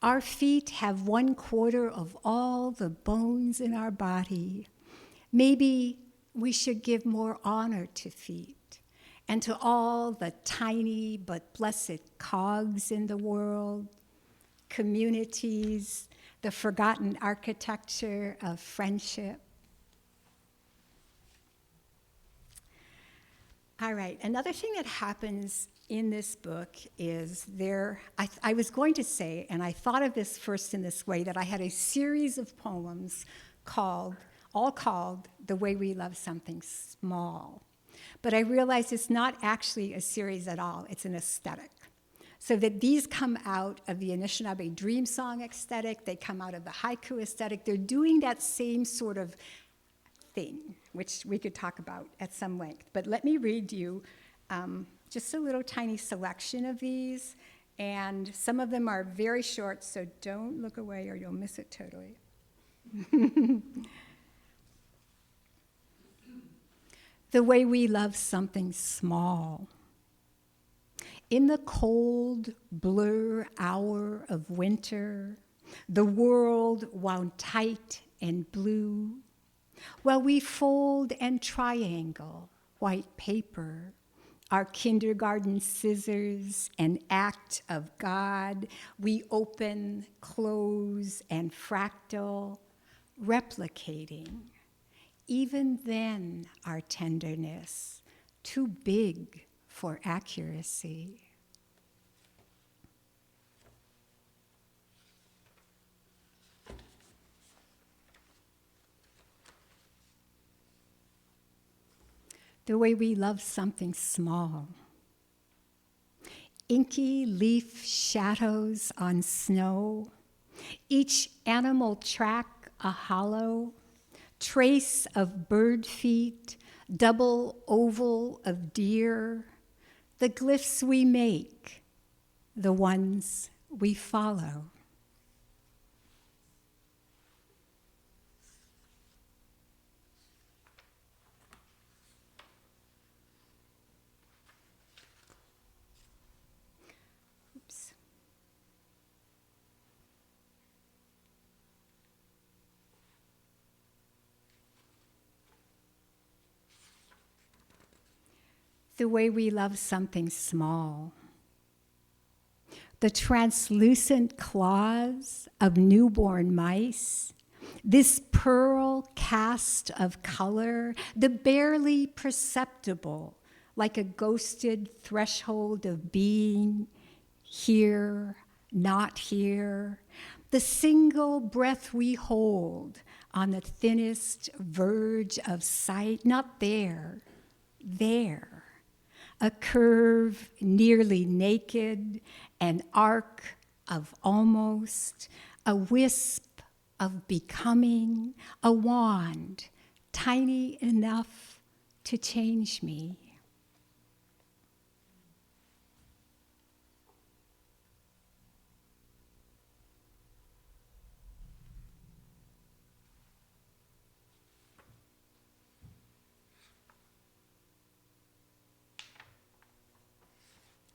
Our feet have 1/4 of all the bones in our body. Maybe we should give more honor to feet and to all the tiny but blessed cogs in the world, communities, the forgotten architecture of friendship. All right, another thing that happens in this book is I was going to say, and I thought of this first in this way, that I had a series of poems all called The Way We Love Something Small. But I realized it's not actually a series at all, it's an aesthetic. So that these come out of the Anishinaabe dream song aesthetic, they come out of the haiku aesthetic, they're doing that same sort of thing, which we could talk about at some length. But let me read you just a little tiny selection of these, and some of them are very short, so don't look away or you'll miss it totally. The way we love something small. In the cold, blur hour of winter, the world wound tight and blue, while we fold and triangle white paper, our kindergarten scissors, an act of God, we open, close, and fractal, replicating. Even then, our tenderness, too big for accuracy. The way we love something small. Inky leaf shadows on snow, each animal track a hollow, trace of bird feet, double oval of deer, the glyphs we make, the ones we follow. Oops. The way we love something small. The translucent claws of newborn mice, this pearl cast of color, the barely perceptible, like a ghosted threshold of being, here, not here, the single breath we hold on the thinnest verge of sight, not there, there. A curve nearly naked, an arc of almost, a wisp of becoming, a wand tiny enough to change me.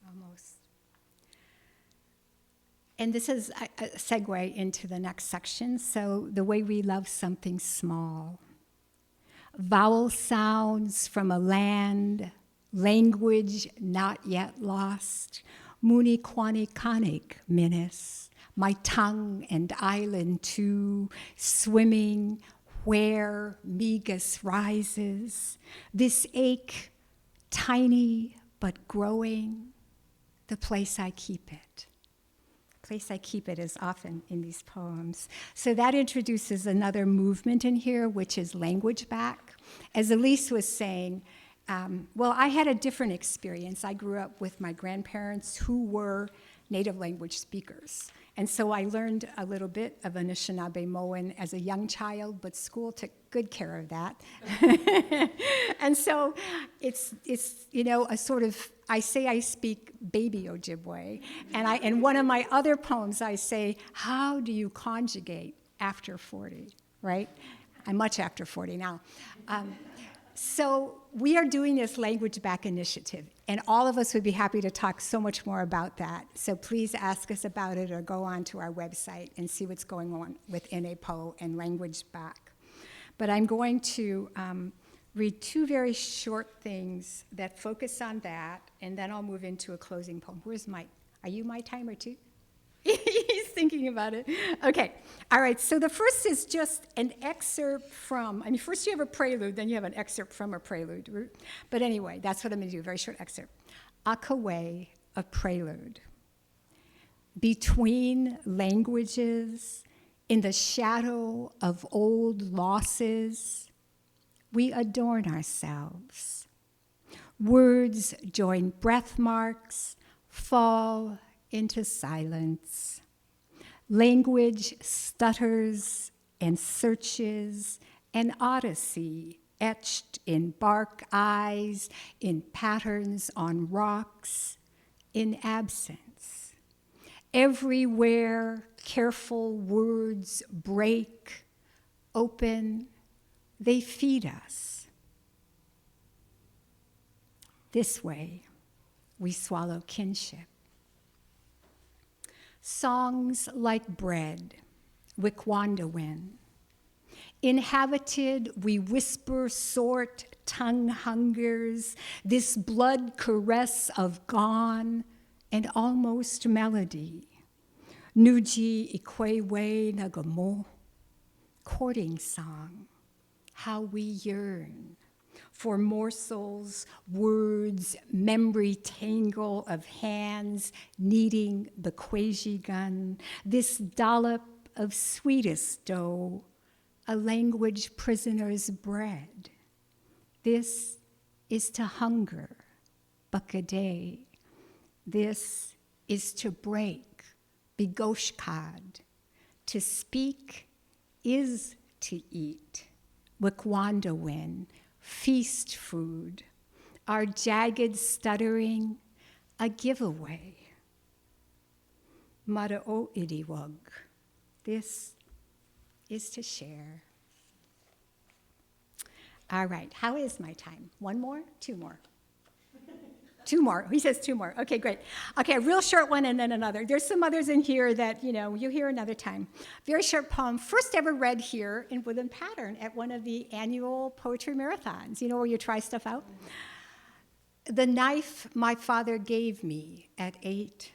Almost. And this is a segue into the next section. So the way we love something small. Vowel sounds from a land, language not yet lost. Muni kwani kanik minis. My tongue and island too, swimming where Migas rises. This ache, tiny but growing. The place I keep it. The place I keep it is often in these poems. So that introduces another movement in here, which is language back. As Elise was saying, well, I had a different experience. I grew up with my grandparents who were native language speakers. And so I learned a little bit of Anishinaabe-Moan as a young child, but school took good care of that. And so it's you know, a sort of, I say I speak baby Ojibwe, and in one of my other poems I say, how do you conjugate after 40, right? I'm much after 40 now. So we are doing this Language Back initiative, and all of us would be happy to talk so much more about that. So please ask us about it or go on to our website and see what's going on with NAPO and Language Back. But I'm going to read two very short things that focus on that, and then I'll move into a closing poem. Where's Mike? Are you my timer too? He's thinking about it. Okay. All right. So the first is just an excerpt from, first you have a prelude, then you have an excerpt from a prelude. But anyway, that's what I'm going to do, a very short excerpt. Akaway, a prelude. Between languages, in the shadow of old losses, we adorn ourselves. Words join breath marks, fall into silence. Language stutters and searches, an odyssey etched in bark eyes, in patterns on rocks, in absence. Everywhere careful words break, open, they feed us. This way, we swallow kinship. Songs like bread, Wikwandawin. Inhabited, we whisper sort tongue hungers, this blood caress of gone and almost melody. Nuji ikwewe nagamo, courting song, how we yearn for morsels, words, memory tangle of hands kneading the quaji gun, this dollop of sweetest dough, a language prisoner's bread. This is to hunger, bakade. This is to break, bigoshkad. To speak is to eat, wikwandawin, feast food, our jagged stuttering, a giveaway. Mara'o idiwag, this is to share. All right, how is my time? One more? Two more? Two more. He says two more. Okay, great. Okay, a real short one and then another. There's some others in here that, you'll hear another time. Very short poem, first ever read here in Woodland Pattern at one of the annual poetry marathons, where you try stuff out. The knife my father gave me at 8,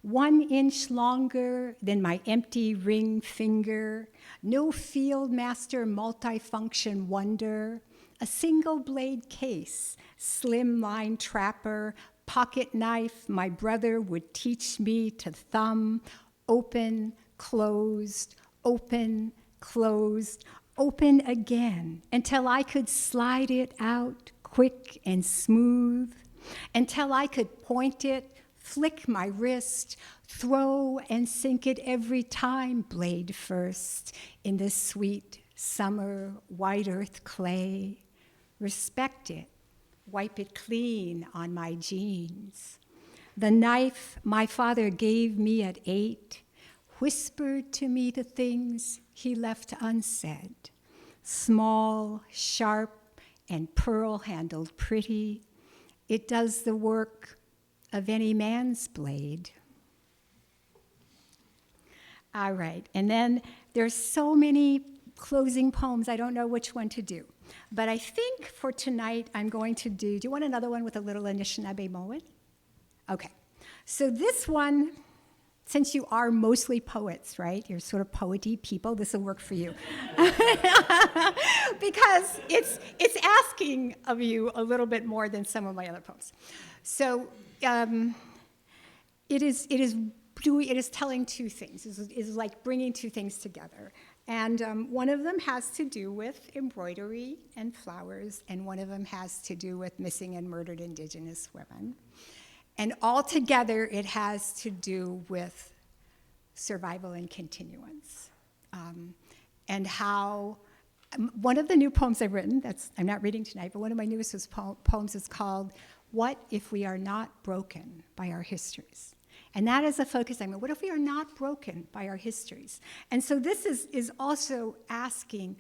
1 inch longer than my empty ring finger, no field master multifunction wonder, a single blade case, slim line trapper, pocket knife my brother would teach me to thumb, open, closed, open, closed, open again, until I could slide it out quick and smooth, until I could point it, flick my wrist, throw and sink it every time, blade first, in the sweet summer white earth clay. Respect it, wipe it clean on my jeans. The knife my father gave me at 8 whispered to me the things he left unsaid. Small, sharp, and pearl-handled pretty, it does the work of any man's blade. All right, and then there's so many closing poems, I don't know which one to do. But I think for tonight, I'm going to do you want another one with a little Anishinaabe moment? Okay, so this one, since you are mostly poets, right? You're sort of poety people, this will work for you. Because it's asking of you a little bit more than some of my other poems. So it is telling two things. It is like bringing two things together. And one of them has to do with embroidery and flowers, and one of them has to do with missing and murdered Indigenous women. And altogether, it has to do with survival and continuance. And how, one of the new poems I've written, I'm not reading tonight, but one of my newest poems is called, "What If We Are Not Broken by Our Histories?" And that is a focus. I mean, what if we are not broken by our histories? And so this is also asking,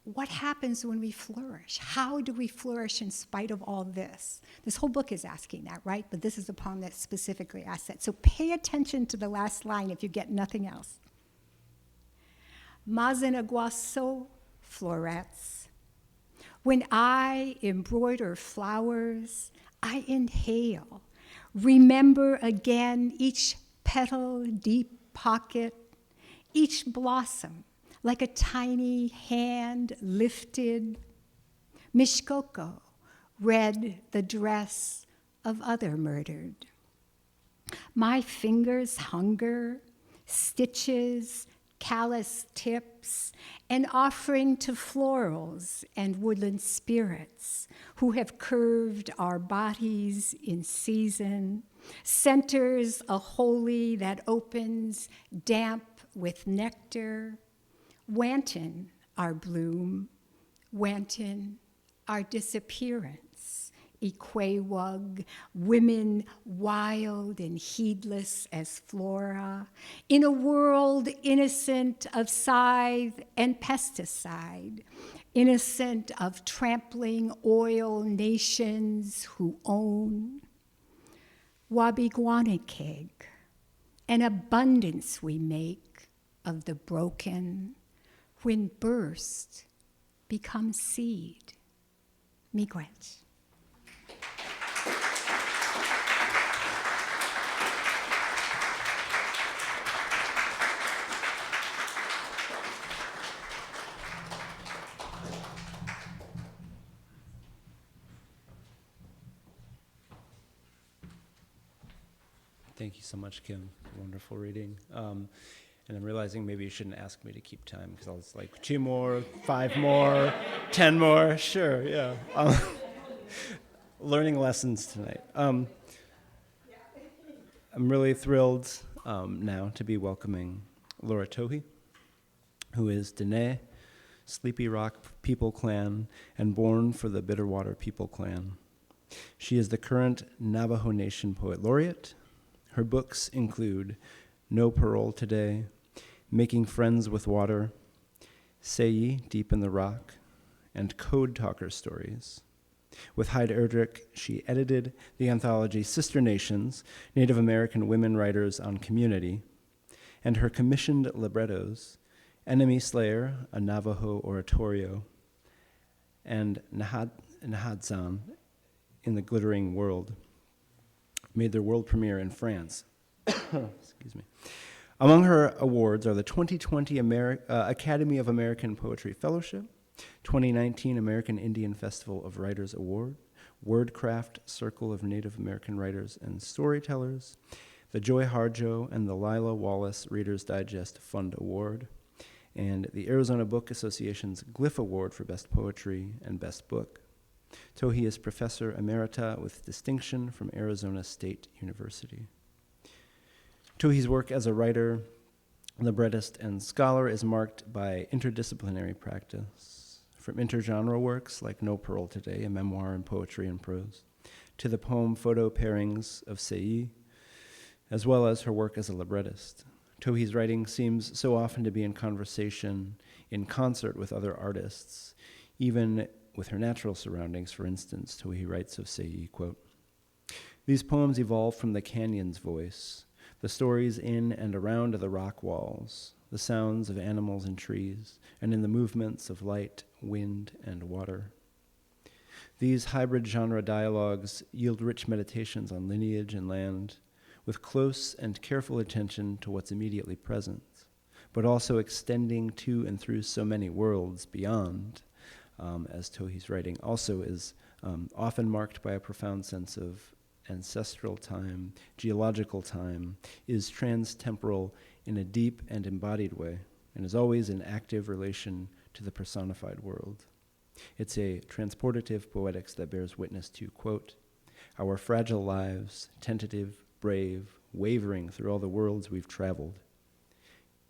what happens when we flourish? How do we flourish in spite of all this? This whole book is asking that, right? But this is a poem that specifically asks that. So pay attention to the last line if you get nothing else. Mas en aguaso florets. When I embroider flowers, I inhale. Remember again each petal, deep pocket, each blossom, like a tiny hand lifted. Mishkoko read the dress of other murdered. My fingers hunger, stitches, callous tips, an offering to florals and woodland spirits who have curved our bodies in season, centers a holy that opens damp with nectar, wanton our bloom, wanton our disappearance, Ikwewug, women wild and heedless as flora, in a world innocent of scythe and pesticide, innocent of trampling oil nations who own. Wabiguanakeg, an abundance we make of the broken, when burst becomes seed. Miigwech. Thank you so much, Kim. Wonderful reading. And I'm realizing maybe you shouldn't ask me to keep time because I was like, 2 more, 5 more, 10 more. Sure, yeah. Learning lessons tonight. I'm really thrilled now to be welcoming Laura Tohe, who is Diné, Sleepy Rock People Clan, and born for the Bitterwater People Clan. She is the current Navajo Nation Poet Laureate. Her books include No Parole Today, Making Friends with Water, Tseyí, Deep in the Rock, and Code Talker Stories. With Heid Erdrich, she edited the anthology Sister Nations, Native American Women Writers on Community, and her commissioned librettos, Enemy Slayer, a Navajo Oratorio, and Nahasdzáán in the Glittering World, made their world premiere in France. Excuse me. Among her awards are the 2020 Academy of American Poetry Fellowship, 2019 American Indian Festival of Writers Award, Wordcraft Circle of Native American Writers and Storytellers, the Joy Harjo and the Lila Wallace Reader's Digest Fund Award, and the Arizona Book Association's Glyph Award for Best Poetry and Best Book. Tohe is Professor Emerita with distinction from Arizona State University. Tohe's work as a writer, librettist, and scholar is marked by interdisciplinary practice, from intergenre works like No Parole Today, a memoir in poetry and prose, to the poem photo pairings of Tseyí, as well as her work as a librettist. Tohe's writing seems so often to be in conversation, in concert with other artists, even with her natural surroundings. For instance, Tohe writes of Tseyí, quote, "These poems evolve from the canyon's voice, the stories in and around the rock walls, the sounds of animals and trees, and in the movements of light, wind, and water. These hybrid genre dialogues yield rich meditations on lineage and land, with close and careful attention to what's immediately present, but also extending to and through so many worlds beyond, as Tohe's writing also is often marked by a profound sense of ancestral time, geological time, is trans-temporal in a deep and embodied way, and is always in active relation to the personified world. It's a transportative poetics that bears witness to, quote, our fragile lives, tentative, brave, wavering through all the worlds we've traveled,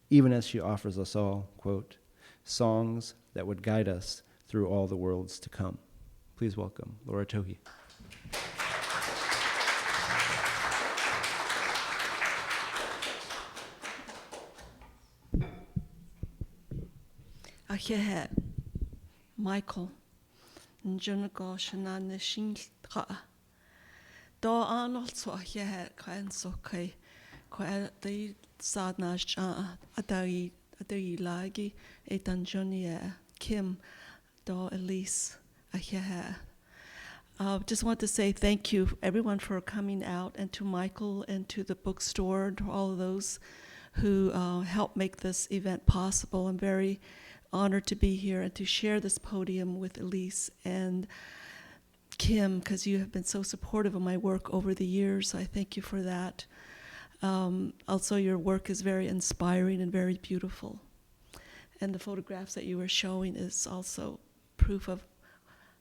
even as she offers us all, quote, songs that would guide us through all the worlds to come. Please welcome Laura Tohe. Ahehe, Michael, Njunago Shanana Shintra. Do Arnold so ahehe, Kwan so kai, Kwa the Sadnash Adari Lagi, Etan Junia, Kim, Do Elise, Ahehe. Just want to say thank you, everyone, for coming out, and to Michael and to the bookstore, to all of those who helped make this event possible. I'm very honored to be here and to share this podium with Elise and Kim, because you have been so supportive of my work over the years. So I thank you for that. Also, your work is very inspiring and very beautiful. And the photographs that you were showing is also proof of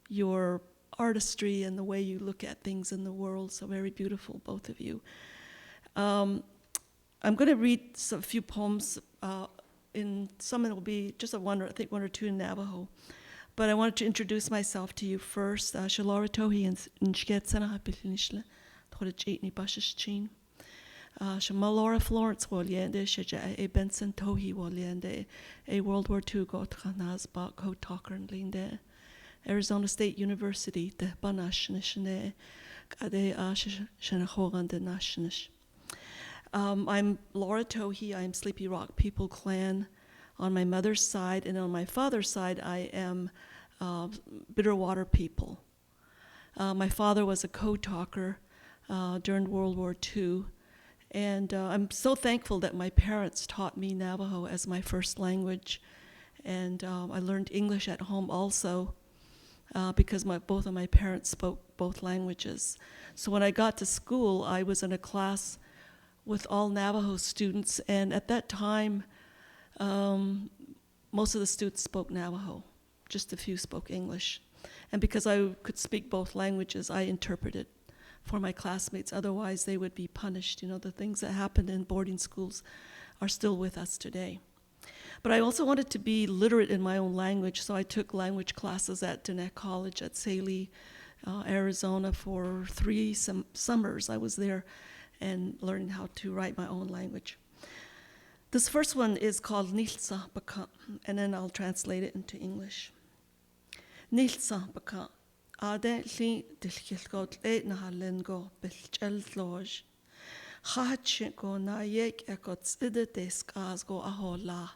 your artistry and the way you look at things in the world. So very beautiful, both of you. I'm going to read a few poems. In some it will be just one or two in Navajo. But I wanted to introduce myself to you first. Laura Tohe and Shketsana Bilishle, Tallchief Bashichin. Laura Florence Waliende, Shaja A Benson Tohe Waliende, a World War II got Nahasdzáán co-talker and Linde. Arizona State University, the Banash Nishne, Kade Shanahogan de Nashnish. I'm Laura Tohe. I'm Sleepy Rock People Clan on my mother's side, and on my father's side, I am Bitterwater people. My father was a co-talker during World War II, and I'm so thankful that my parents taught me Navajo as my first language, and I learned English at home also because both of my parents spoke both languages. So when I got to school, I was in a class with all Navajo students, and at that time, most of the students spoke Navajo. Just a few spoke English. And because I could speak both languages, I interpreted for my classmates. Otherwise, they would be punished. You know, the things that happened in boarding schools are still with us today. But I also wanted to be literate in my own language, so I took language classes at Diné College at Tseyí, Arizona for 3 summers. I was there and learning how to write my own language. This first one is called Nilsa Baka, and then I'll translate it into English. Nilsa Baka, Ade Li Dilkilgot E Nahalengo Bilchel Loj. Hachiko na yek ekots ide desk asgo ahola.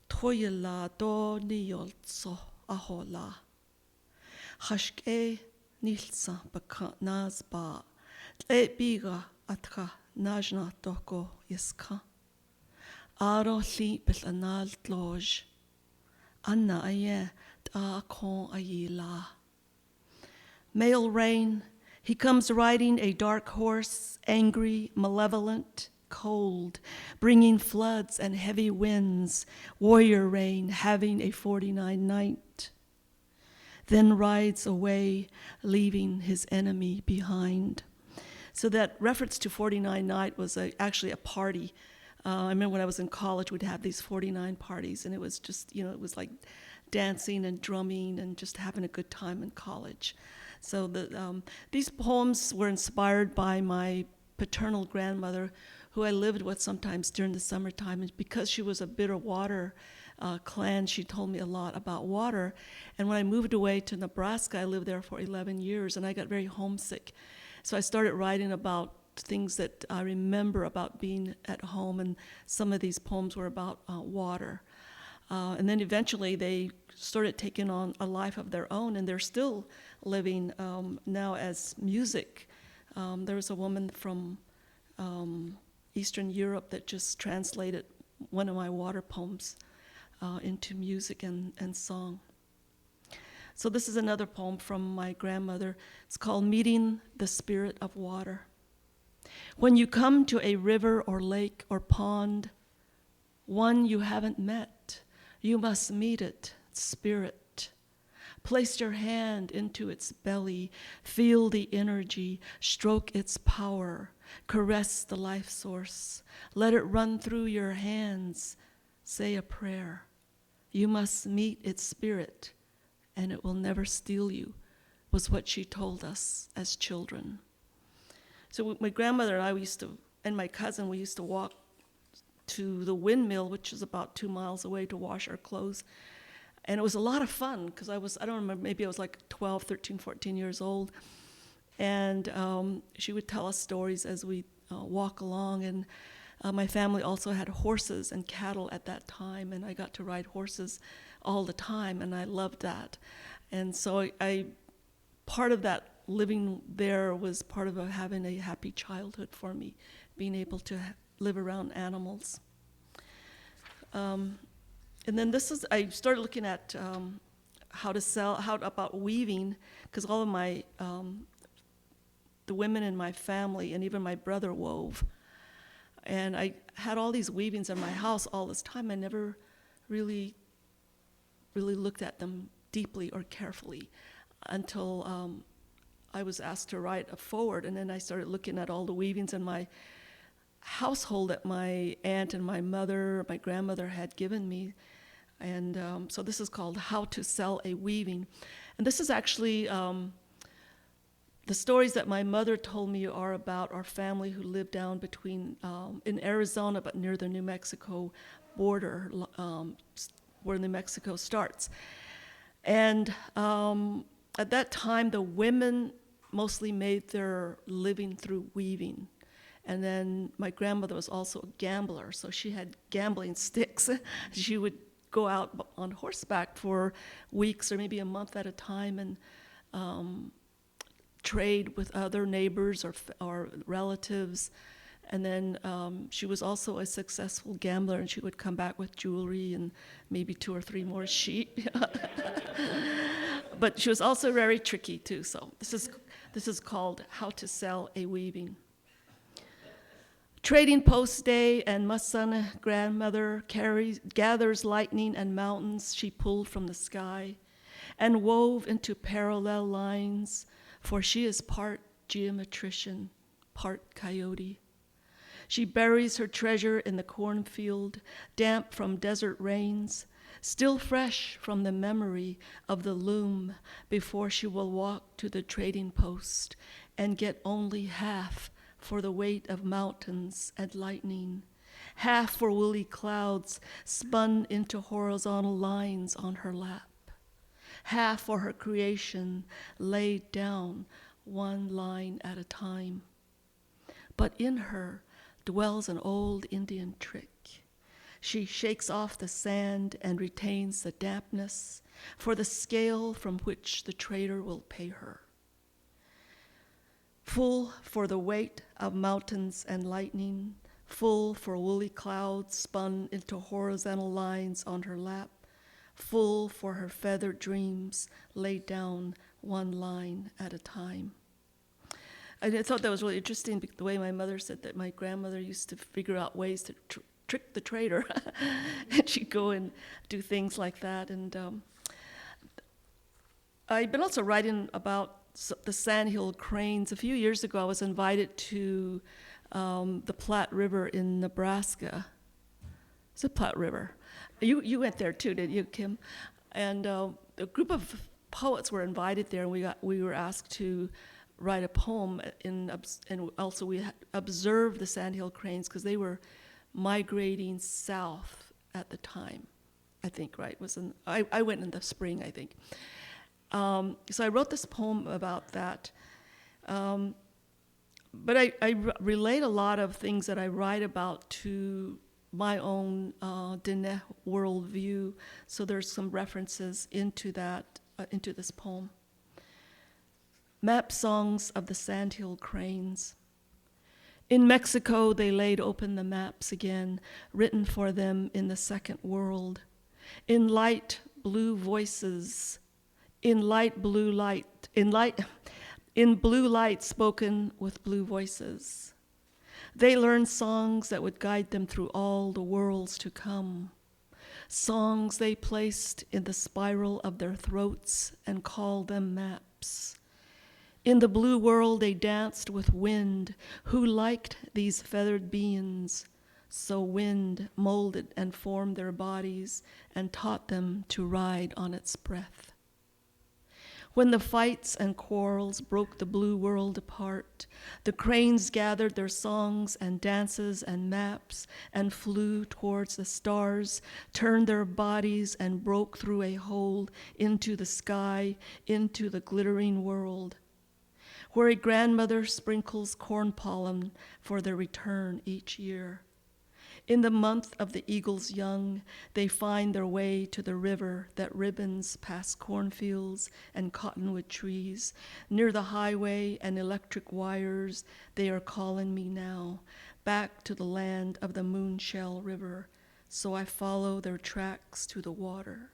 Toyela do niyolso ahola. Hashke Nilsa Baka Nazba. E biga atka najna toko iska. Aro li bil anal tloj. Anna aye ta kon ayila. Male rain, he comes riding a dark horse, angry, malevolent, cold, bringing floods and heavy winds, warrior rain having a 49 night. Then rides away, leaving his enemy behind. So that reference to 49 night was actually a party. I remember when I was in college, we'd have these 49 parties, and it was just, it was like dancing and drumming and just having a good time in college. So these poems were inspired by my paternal grandmother, who I lived with sometimes during the summertime. And because she was a Bitterwater clan, she told me a lot about water. And when I moved away to Nebraska, I lived there for 11 years, and I got very homesick. So I started writing about things that I remember about being at home, and some of these poems were about water. And then eventually they started taking on a life of their own, and they're still living now as music. There was a woman from Eastern Europe that just translated one of my water poems into music and song. So this is another poem from my grandmother. It's called Meeting the Spirit of Water. When you come to a river or lake or pond, one you haven't met, you must meet it, spirit. Place your hand into its belly, feel the energy, stroke its power, caress the life source, let it run through your hands, say a prayer. You must meet its spirit, and it will never steal you, was what she told us as children. So my grandmother and I, and my cousin, we used to walk to the windmill, which is about 2 miles away, to wash our clothes. And it was a lot of fun because I don't remember, maybe I was like 12, 13, 14 years old. And she would tell us stories as we walk along. And my family also had horses and cattle at that time, and I got to ride horses all the time, and I loved that. And so I part of that living there was part of having a happy childhood for me, being able to live around animals. And then I started looking at about weaving, because all of the women in my family and even my brother wove. And I had all these weavings in my house all this time. I never really looked at them deeply or carefully until I was asked to write a foreword. And then I started looking at all the weavings in my household that my aunt and my grandmother had given me. And so this is called How to Sell a Weaving. And this is actually the stories that my mother told me are about our family who lived down between, in Arizona, but near the New Mexico border, where New Mexico starts. And at that time, the women mostly made their living through weaving. And then my grandmother was also a gambler, so she had gambling sticks. She would go out on horseback for weeks or maybe a month at a time and trade with other neighbors or relatives. And then she was also a successful gambler, and she would come back with jewelry and maybe 2 or 3 more sheep. But she was also very tricky too. So this is called How to Sell a Weaving. Trading post day, and Masana grandmother gathers lightning and mountains she pulled from the sky and wove into parallel lines, for she is part geometrician, part coyote. She buries her treasure in the cornfield, damp from desert rains, still fresh from the memory of the loom, before she will walk to the trading post and get only half for the weight of mountains and lightning, half for woolly clouds spun into horizontal lines on her lap, half for her creation laid down one line at a time. But in her dwells an old Indian trick. She shakes off the sand and retains the dampness for the scale from which the trader will pay her. Full for the weight of mountains and lightning, full for woolly clouds spun into horizontal lines on her lap, full for her feathered dreams laid down one line at a time. And I thought that was really interesting, the way my mother said that my grandmother used to figure out ways to trick the trader. And she'd go and do things like that. And I've been also writing about the sandhill cranes. A few years ago, I was invited to the Platte River in Nebraska. It's the Platte River. You went there too, didn't you, Kim? And a group of poets were invited there, and we were asked to write a poem, and also we observed the sandhill cranes because they were migrating south at the time, I think, right? I went in the spring, I think. So I wrote this poem about that. But I relate a lot of things that I write about to my own Diné worldview. So there's some references into that, into this poem. Map songs of the sandhill cranes. In Mexico, they laid open the maps again, written for them in the second world. In light blue voices, in blue light spoken with blue voices. They learned songs that would guide them through all the worlds to come. Songs they placed in the spiral of their throats and called them maps. In the blue world they danced with wind, who liked these feathered beings. So wind molded and formed their bodies and taught them to ride on its breath. When the fights and quarrels broke the blue world apart, the cranes gathered their songs and dances and maps and flew towards the stars, turned their bodies and broke through a hole into the sky, into the glittering world, where a grandmother sprinkles corn pollen for their return each year. In the month of the eagle's young, they find their way to the river that ribbons past cornfields and cottonwood trees. Near the highway and electric wires, they are calling me now, back to the land of the Moonshell River. So I follow their tracks to the water.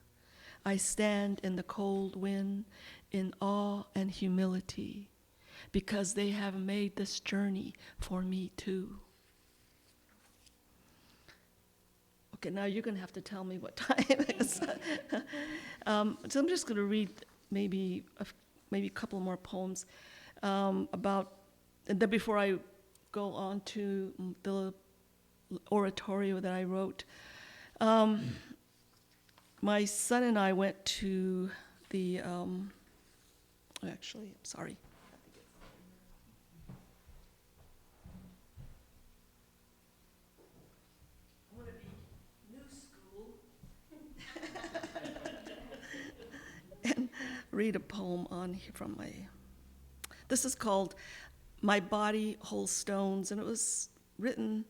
I stand in the cold wind in awe and humility, because they have made this journey for me too. Okay, now you're going to have to tell me what time it is. So I'm just going to read maybe a couple more poems about, and then before I go on to the oratorio that I wrote. My son and I went to the, actually, I'm sorry. And read a poem on from this is called My Body Holds Stones, and it was written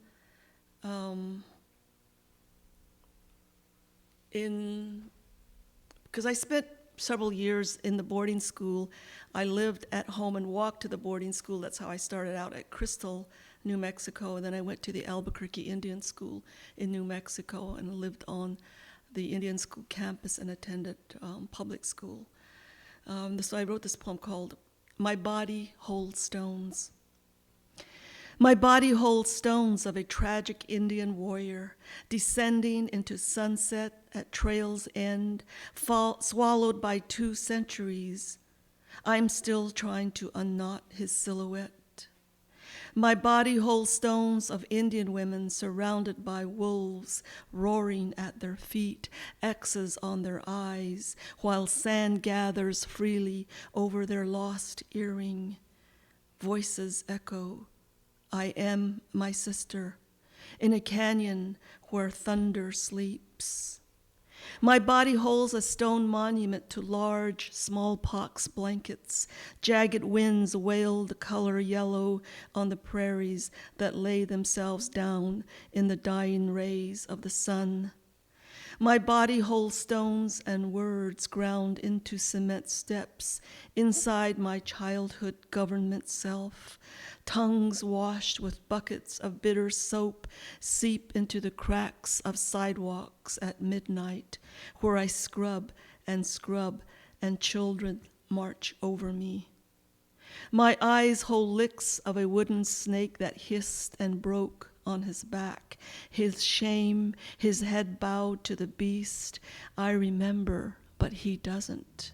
because I spent several years in the boarding school. I lived at home and walked to the boarding school. That's how I started out at Crystal, New Mexico, and then I went to the Albuquerque Indian School in New Mexico and lived on the Indian School campus and attended public school. So I wrote this poem called My Body Holds Stones. My body holds stones of a tragic Indian warrior, descending into sunset at trail's end, swallowed by 2 centuries. I'm still trying to unknot his silhouette. My body holds stones of Indian women surrounded by wolves, roaring at their feet, X's on their eyes, while sand gathers freely over their lost earring. Voices echo, I am my sister, in a canyon where thunder sleeps. My body holds a stone monument to large smallpox blankets. Jagged winds wail the color yellow on the prairies that lay themselves down in the dying rays of the sun. My body holds stones and words ground into cement steps inside my childhood government self. Tongues washed with buckets of bitter soap seep into the cracks of sidewalks at midnight, where I scrub, and children march over me. My eyes hold licks of a wooden snake that hissed and broke on his back, his shame, his head bowed to the beast. I remember, but he doesn't.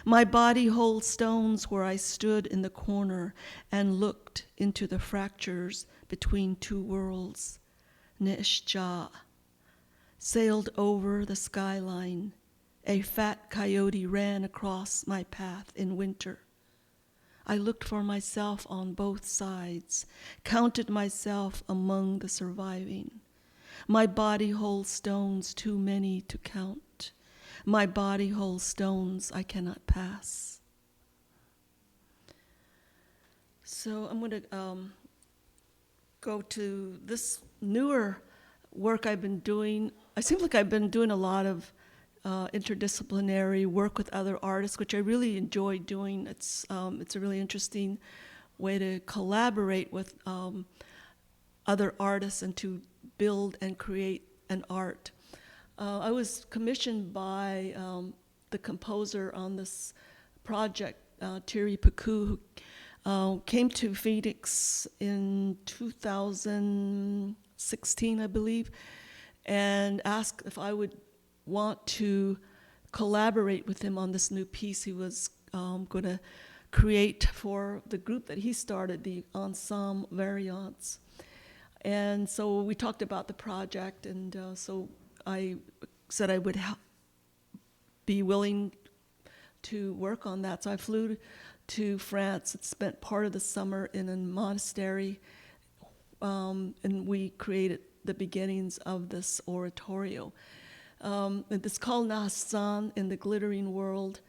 My body holds stones where I stood in the corner and looked into the fractures between 2 worlds. Nishja sailed over the skyline. A fat coyote ran across my path in winter. I looked for myself on both sides, counted myself among the surviving. My body holds stones too many to count. My body holds stones I cannot pass. So I'm going to go to this newer work I've been doing. I seem like I've been doing a lot of interdisciplinary work with other artists, which I really enjoy doing. It's a really interesting way to collaborate with other artists and to build and create an art. I was commissioned by the composer on this project, Thierry Picou, who came to Phoenix in 2016, I believe, and asked if I would want to collaborate with him on this new piece he was going to create for the group that he started, the Ensemble Variants. And so we talked about the project, and so I said I would be willing to work on that. So I flew to France and spent part of the summer in a monastery, and we created the beginnings of this oratorio. It's called Nahasdzáán in the glittering world.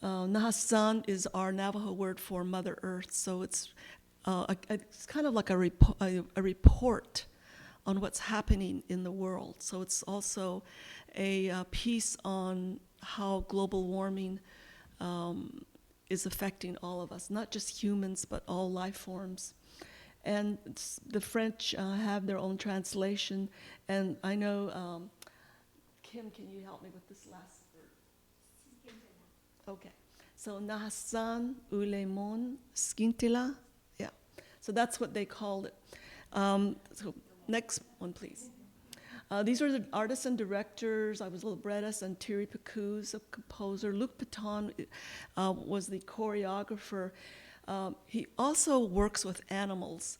Nahasdzáán is our Navajo word for Mother Earth, so it's kind of like a report on what's happening in the world. So it's also a piece on how global warming is affecting all of us, not just humans, but all life forms. And the French have their own translation, and I know, Kim, can you help me with this last word? Okay, so Nahasdzáán ulemon skintila, yeah. So that's what they called it. So next one, please. These are the artists and directors. I was librettist, and Thierry Picou's a composer. Luc Péton was the choreographer. He also works with animals.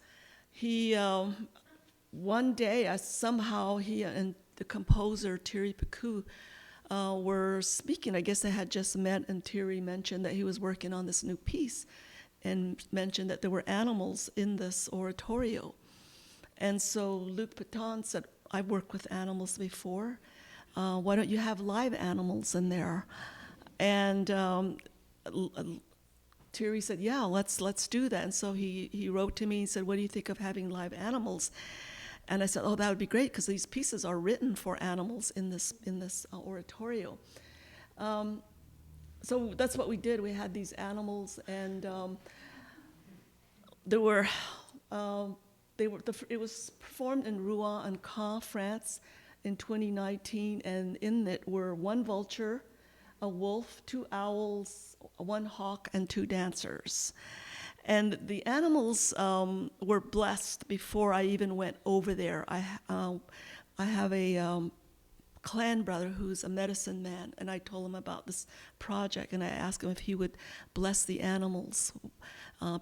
He, one day, somehow he and the composer, Thierry Picou, were speaking. I guess they had just met, and Thierry mentioned that he was working on this new piece and mentioned that there were animals in this oratorio. And so Luc Péton said, I've worked with animals before. Why don't you have live animals in there? And Thierry said, yeah, let's do that. And so he wrote to me and said, what do you think of having live animals? And I said, oh, that would be great, because these pieces are written for animals in this oratorio. So that's what we did. We had these animals, and there were. It was performed in Rouen and Caen, France, in 2019, and in it were one vulture, a wolf, 2 owls, 1 hawk, and 2 dancers. And the animals were blessed before I even went over there. I have a clan brother who's a medicine man, and I told him about this project, and I asked him if he would bless the animals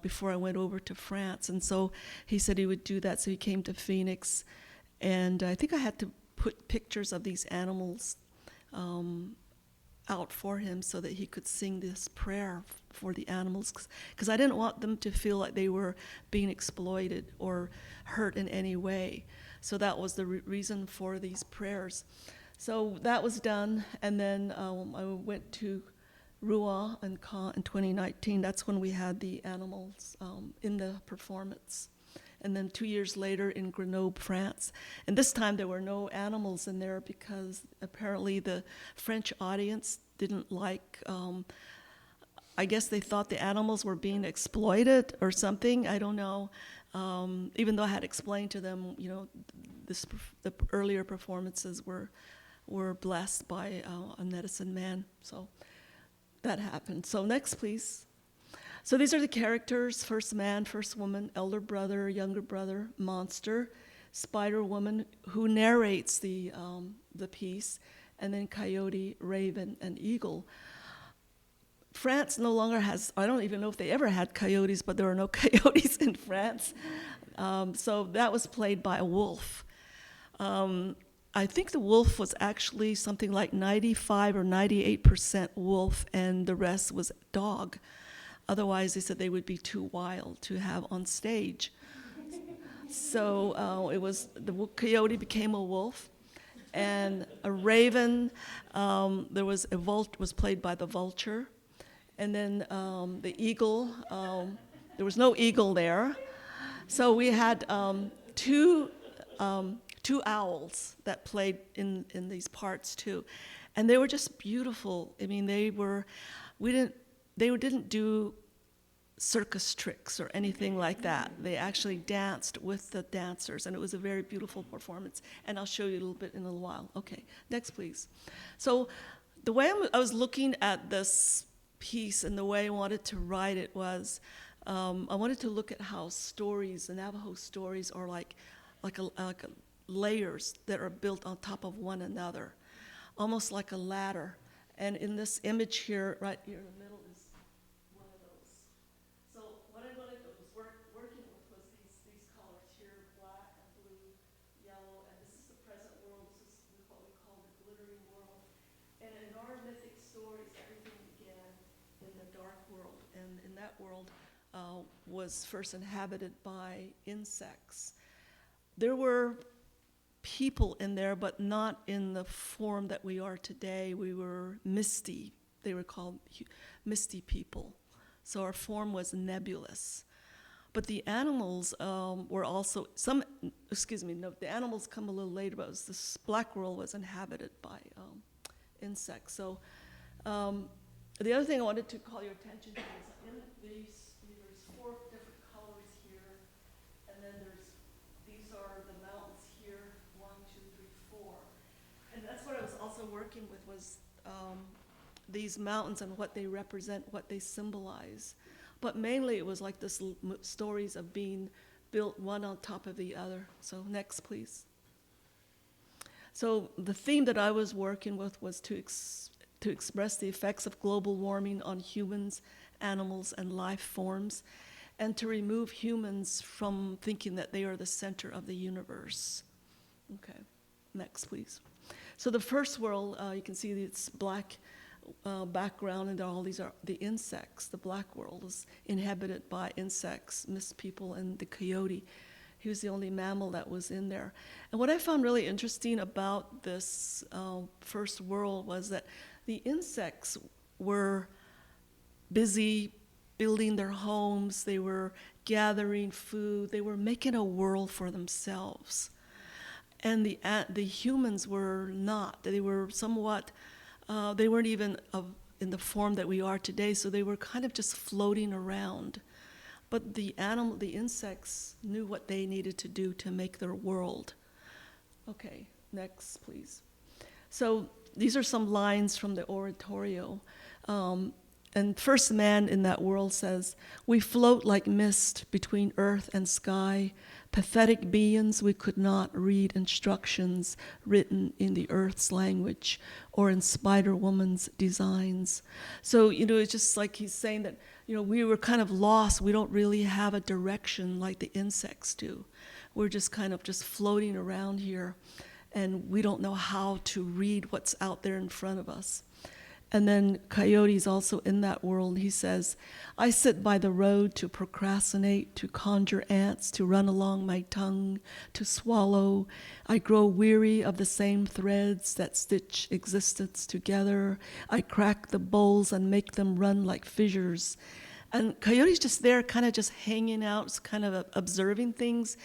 before I went over to France. And so he said he would do that, so he came to Phoenix, and I think I had to put pictures of these animals out for him so that he could sing this prayer for the animals, because I didn't want them to feel like they were being exploited or hurt in any way. So that was the reason for these prayers. So that was done, and then I went to Rouen and Caen in 2019. That's when we had the animals in the performance. And then 2 years later in Grenoble, France. And this time there were no animals in there because apparently the French audience didn't like, I guess they thought the animals were being exploited or something, I don't know. Even though I had explained to them, you know, the earlier performances were blessed by a medicine man. So that happened. So next, please. So these are the characters: first man, first woman, elder brother, younger brother, monster, spider woman who narrates the piece, and then coyote, raven, and eagle. France no longer has, I don't even know if they ever had coyotes, but there are no coyotes in France. So that was played by a wolf. I think the wolf was actually something like 95 or 98% wolf, and the rest was dog. Otherwise, they said they would be too wild to have on stage. So it was, the coyote became a wolf, and a raven, there was was played by the vulture, and then the eagle, there was no eagle there. So we had two owls that played in these parts too, and they were just beautiful. I mean, they didn't do circus tricks or anything like that. They actually danced with the dancers, and it was a very beautiful performance. And I'll show you a little bit in a little while. Okay, next please. So the way I was looking at this piece and the way I wanted to write it was, I wanted to look at how stories, the Navajo stories, are like layers that are built on top of one another, almost like a ladder. And in this image here, right here in the middle, is one of those. So what I wanted to was working with was these colors here, black and blue, yellow, and this is the present world. This is what we call the glittering world. And in our mythic stories, everything began dark world, and in that world was first inhabited by insects. There were people in there, but not in the form that we are today. We were misty. They were called misty people. So our form was nebulous. But the animals were also, the animals come a little later, but this black world was inhabited by insects. So the other thing I wanted to call your attention to is in there's 4 different colors here, and then these are the mountains here, 1, 2, 3, 4. And that's what I was also working with was these mountains and what they represent, what they symbolize. But mainly it was like this stories of being built one on top of the other. So next, please. So the theme that I was working with was to express the effects of global warming on humans, animals, and life forms, and to remove humans from thinking that they are the center of the universe. Okay, next, please. So the first world, you can see it's black background, and all these are the insects. The black world is inhabited by insects, mist people, and the coyote. He was the only mammal that was in there. And what I found really interesting about this first world was that the insects were busy building their homes, they were gathering food, they were making a world for themselves. And the humans were not. They were somewhat, they weren't even in the form that we are today, so they were kind of just floating around. But the insects knew what they needed to do to make their world. Okay, next, please. So these are some lines from the Oratorio. And first man in that world says, "We float like mist between earth and sky, pathetic beings we could not read instructions written in the earth's language or in Spider-Woman's designs." So, it's just like he's saying that, we were kind of lost. We don't really have a direction like the insects do. We're just kind of just floating around here, and we don't know how to read what's out there in front of us. And then Coyote's also in that world. He says, "I sit by the road to procrastinate, to conjure ants, to run along my tongue, to swallow. I grow weary of the same threads that stitch existence together. I crack the bowls and make them run like fissures." And Coyote's just there, kind of just hanging out, kind of observing things,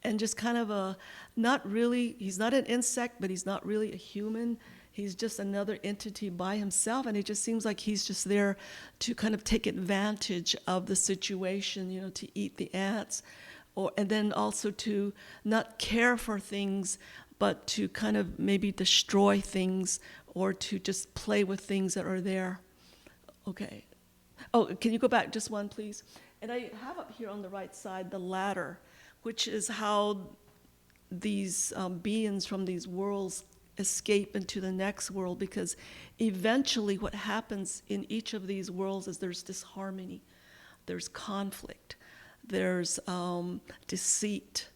and just kind of he's not an insect, but he's not really a human. He's just another entity by himself, and it just seems like he's just there to kind of take advantage of the situation, to eat the ants, and then also to not care for things, but to kind of maybe destroy things or to just play with things that are there. Okay. Oh, can you go back just one, please? And I have up here on the right side the ladder, which is how these beings from these worlds escape into the next world, because eventually what happens in each of these worlds is there's disharmony, there's conflict, there's deceit,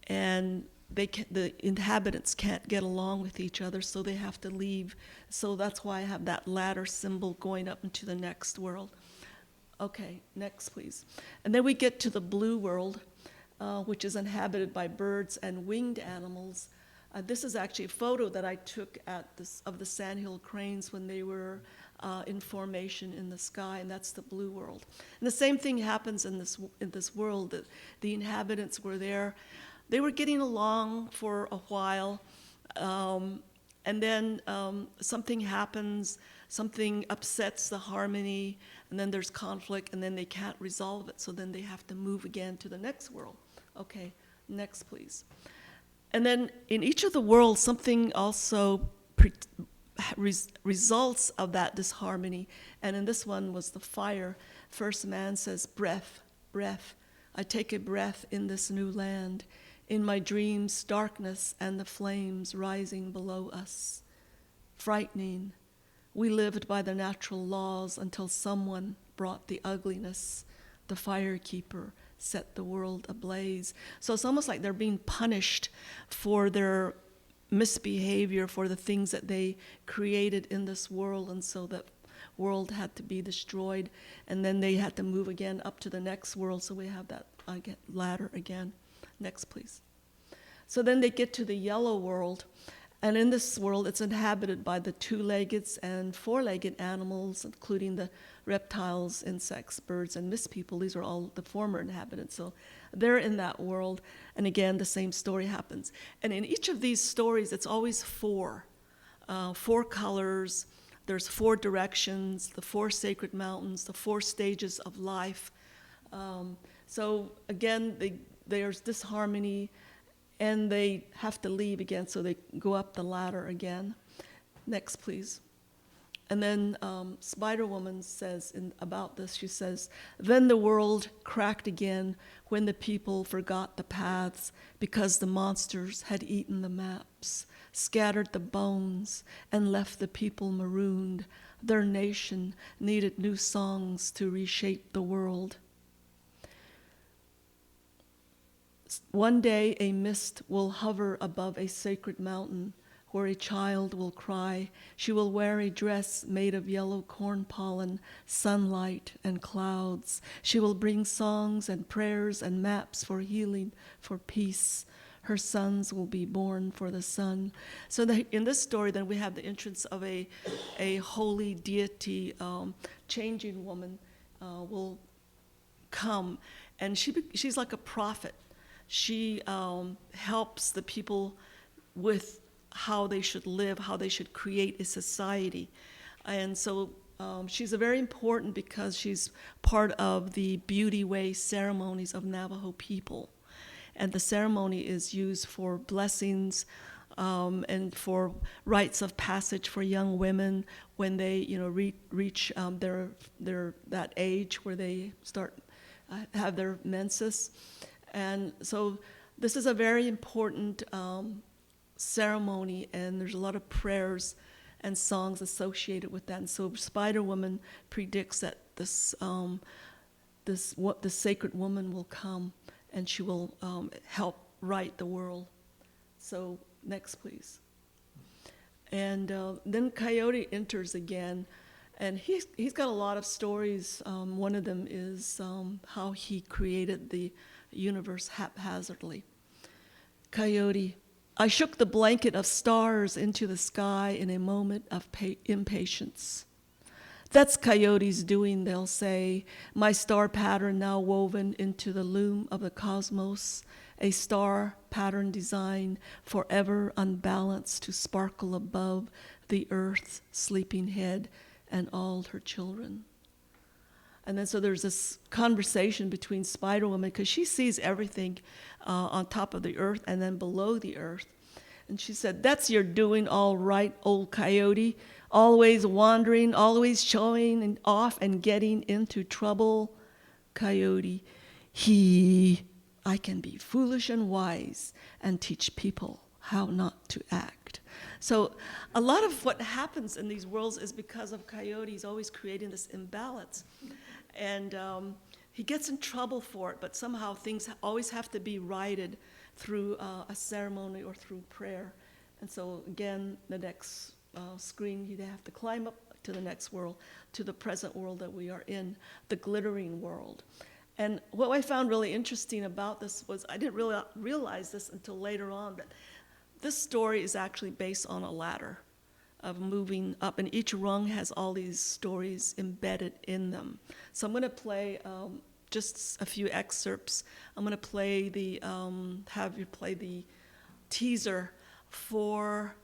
and the inhabitants can't get along with each other, so they have to leave. So that's why I have that ladder symbol going up into the next world. Okay, next please. And then we get to the blue world, which is inhabited by birds and winged animals. This is actually a photo that I took of the sandhill cranes when they were in formation in the sky, and that's the blue world. And the same thing happens in this world, that the inhabitants were there. They were getting along for a while, and then something happens, something upsets the harmony, and then there's conflict, and then they can't resolve it, so then they have to move again to the next world. Okay, next please. And then in each of the worlds, something also results of that disharmony. And in this one was the fire. First man says, "Breath, breath. I take a breath in this new land. In my dreams, darkness and the flames rising below us. Frightening. We lived by the natural laws until someone brought the ugliness. The firekeeper set the world ablaze." So it's almost like they're being punished for their misbehavior, for the things that they created in this world, and so that world had to be destroyed, and then they had to move again up to the next world. So we have that ladder again. Next, please. So then they get to the yellow world, and in this world it's inhabited by the two-legged and four-legged animals, including the reptiles, insects, birds, and mist people. These are all the former inhabitants. So they're in that world, and again the same story happens. And in each of these stories it's always four colors. There's four directions, the four sacred mountains, the four stages of life. So again, there's disharmony, and they have to leave again, so they go up the ladder again. Next, please. And then Spider-Woman says about this, she says, "Then the world cracked again when the people forgot the paths because the monsters had eaten the maps, scattered the bones, and left the people marooned. Their nation needed new songs to reshape the world. One day a mist will hover above a sacred mountain where a child will cry. She will wear a dress made of yellow corn pollen, sunlight, and clouds. She will bring songs and prayers and maps for healing, for peace. Her sons will be born for the sun." So in this story, then, we have the entrance of a holy deity, changing woman will come, and she's like a prophet. She helps the people with how they should live, how they should create a society. And so she's very important because she's part of the Beauty Way ceremonies of Navajo people. And the ceremony is used for blessings and for rites of passage for young women when they, reach that age where they start have their menses. And so this is a very important ceremony, and there's a lot of prayers and songs associated with that. And so Spider-Woman predicts that the sacred woman will come, and she will help right the world. So next, please. And then Coyote enters again, and he's got a lot of stories. One of them is how he created the universe haphazardly. Coyote: "I shook the blanket of stars into the sky in a moment of impatience. That's Coyote's doing, they'll say, my star pattern now woven into the loom of the cosmos, a star pattern design forever unbalanced to sparkle above the earth's sleeping head and all her children." And then so there's this conversation between Spider-Woman, because she sees everything on top of the earth and then below the earth. And she said, "That's your doing all right, old Coyote. Always wandering, always showing off and getting into trouble." Coyote: "I can be foolish and wise and teach people how not to act." So a lot of what happens in these worlds is because of Coyote. He's always creating this imbalance. And he gets in trouble for it, but somehow things always have to be righted through a ceremony or through prayer. And so again, the next screen, you have to climb up to the next world, to the present world that we are in, the glittering world. And what I found really interesting about this was, I didn't really realize this until later on, that this story is actually based on a ladder of moving up, and each rung has all these stories embedded in them. So I'm going to play just a few excerpts. I'm going to play have you play the teaser for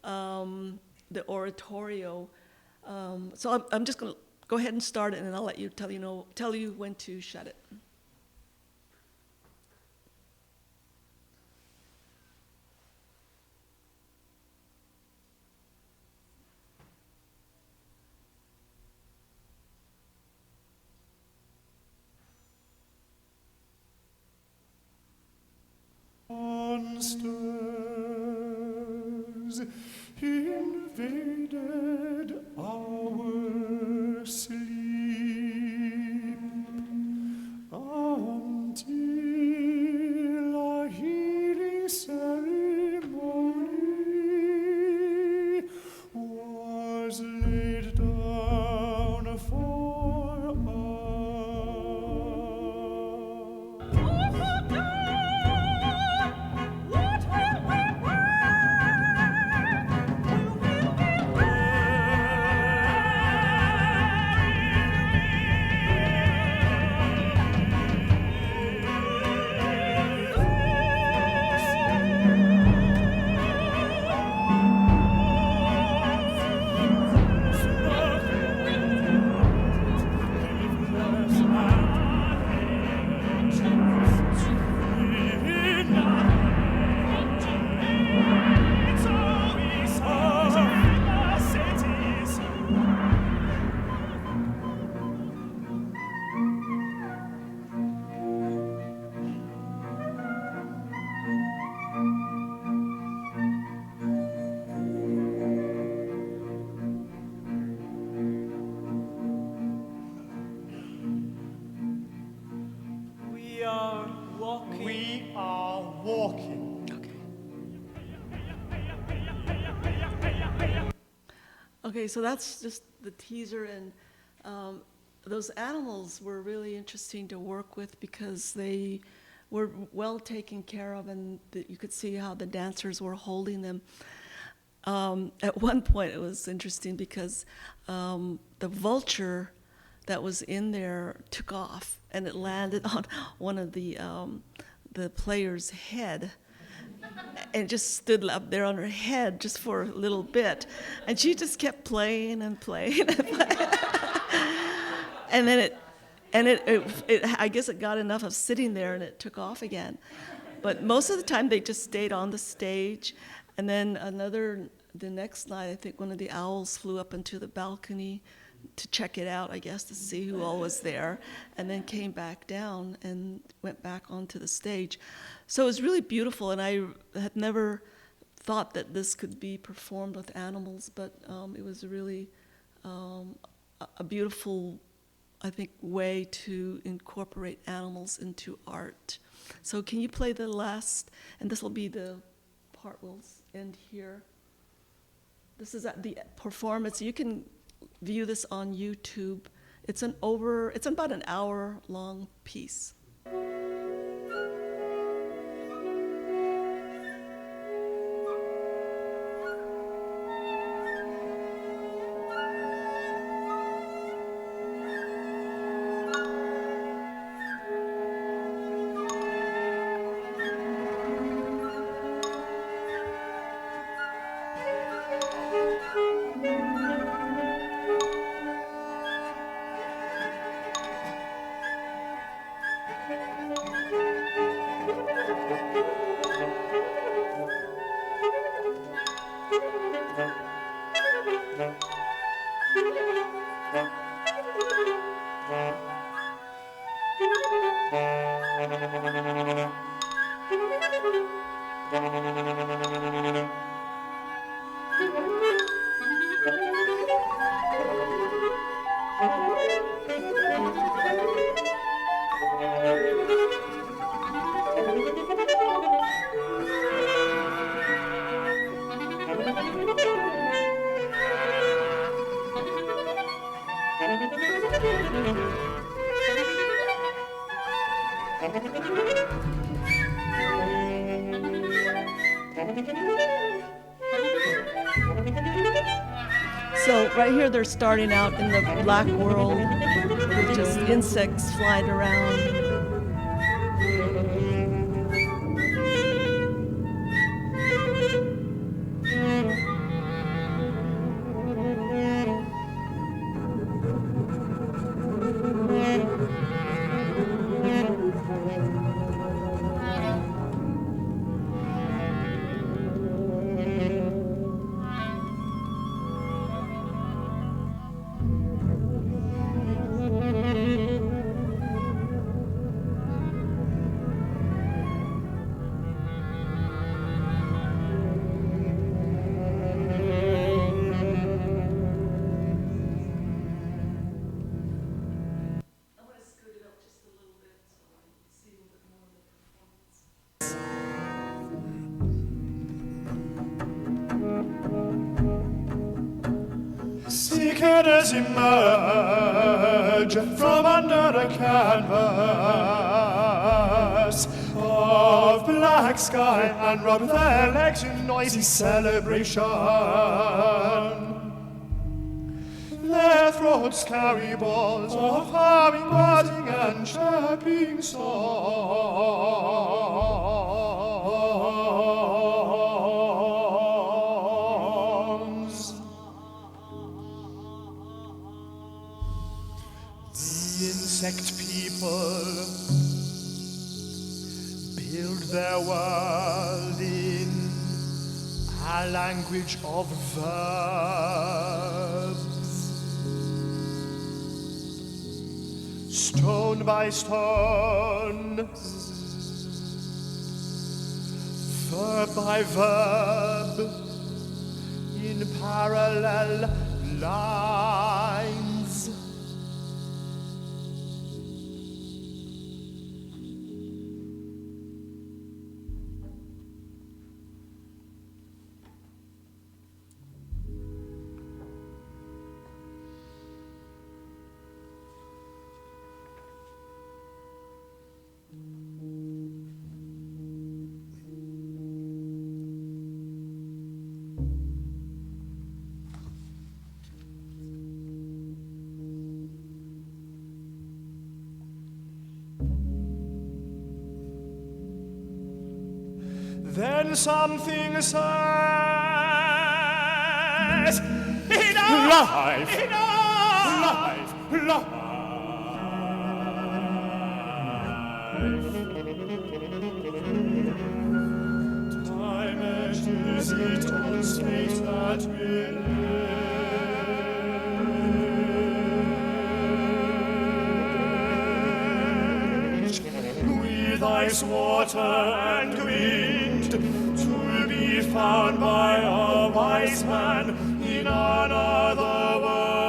the Oratorio. So I'm just going to go ahead and start it, and then I'll let you tell you when to shut it. Monsters invaded our sleep until a healing ceremony was laid down. Okay, so that's just the teaser, and those animals were really interesting to work with because they were well taken care of, and you could see how the dancers were holding them. At one point, it was interesting because the vulture that was in there took off, and it landed on one of the player's head, and just stood up there on her head just for a little bit, and she just kept playing and playing and playing. And then I guess it got enough of sitting there, and it took off again. But most of the time, they just stayed on the stage. And then the next night, I think one of the owls flew up into the balcony to check it out, I guess, to see who all was there, and then came back down and went back onto the stage. So it was really beautiful, and I had never thought that this could be performed with animals, but it was really a beautiful, I think, way to incorporate animals into art. So can you play the last, and this will be the part we'll end here. This is at the performance. You can view this on YouTube. It's about an hour-long piece. So right here they're starting out in the black world with just insects flying around. Seekers emerge from under a canvas of black sky and rub their legs in noisy celebration. Their throats carry balls of humming, buzzing, and chirping songs. The insect people build their world in a language of verbs. Stone by stone, verb by verb, in parallel lines. Then something says, enough! Life! Enough! Life! Life! Time measures it on fate that will age. With ice, water, and wind, to be found by a wise man in another world,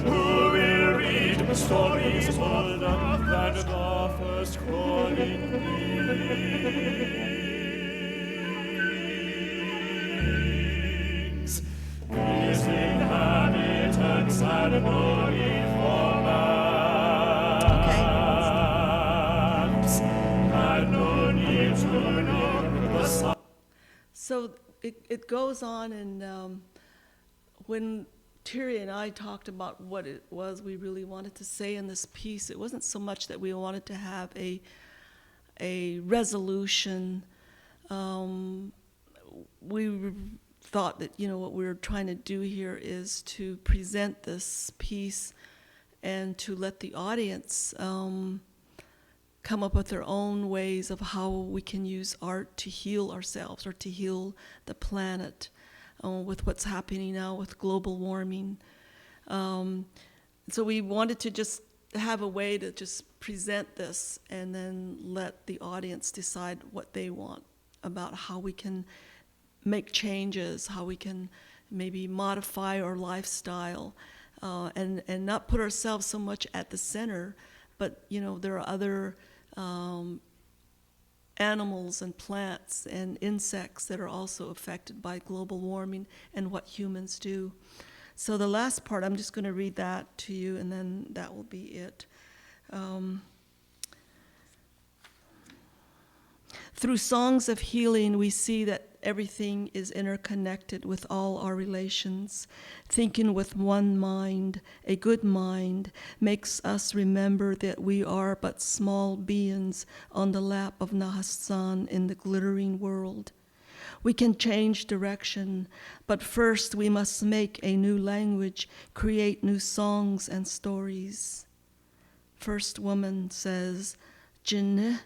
who will read stories older than the first calling brings. These inhabitants had no need for maps, had no need to know the sun. So it goes on, and when Thierry and I talked about what it was we really wanted to say in this piece, it wasn't so much that we wanted to have a resolution. We thought that, what we were trying to do here is to present this piece and to let the audience come up with their own ways of how we can use art to heal ourselves or to heal the planet with what's happening now with global warming. So we wanted to just have a way to just present this and then let the audience decide what they want about how we can make changes, how we can maybe modify our lifestyle, and not put ourselves so much at the center, but there are other animals and plants and insects that are also affected by global warming and what humans do. So the last part, I'm just going to read that to you, and then that will be it. Through songs of healing, we see that everything is interconnected with all our relations. Thinking with one mind, a good mind, makes us remember that we are but small beings on the lap of Nahasdzáán in the glittering world. We can change direction, but first we must make a new language, create new songs and stories. First woman says, Diné.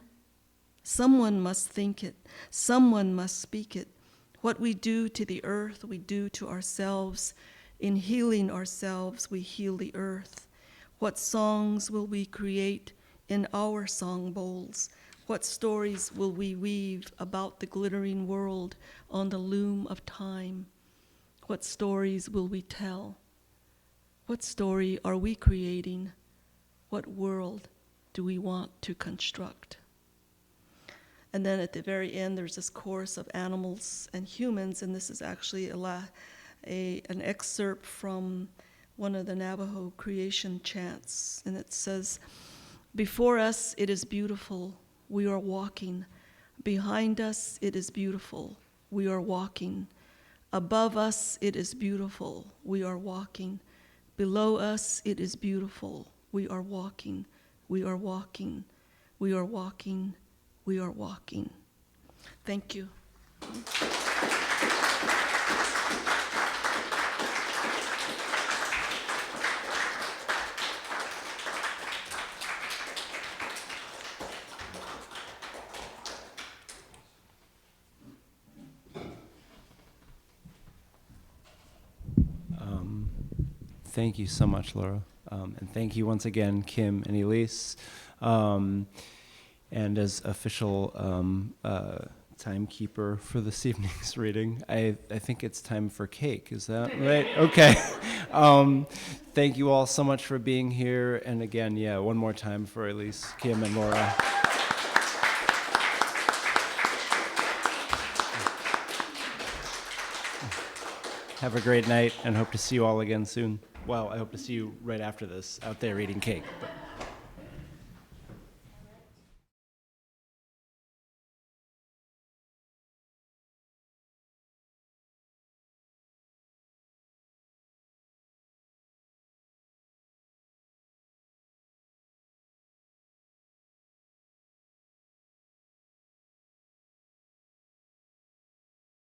Someone must think it. Someone must speak it. What we do to the earth, we do to ourselves. In healing ourselves, we heal the earth. What songs will we create in our song bowls? What stories will we weave about the glittering world on the loom of time? What stories will we tell? What story are we creating? What world do we want to construct? And then at the very end, there's this chorus of animals and humans, and this is actually an excerpt from one of the Navajo creation chants, and it says, before us it is beautiful, we are walking. Behind us it is beautiful, we are walking. Above us it is beautiful, we are walking. Below us it is beautiful, we are walking, we are walking, we are walking. We are walking. Thank you. Thank you so much, Laura. And thank you once again, Kim and Elise. And as official timekeeper for this evening's reading, I think it's time for cake. Is that right? Okay. Thank you all so much for being here. And again, one more time for Elise, Kim, and Laura. Have a great night and hope to see you all again soon. Well, I hope to see you right after this out there eating cake. But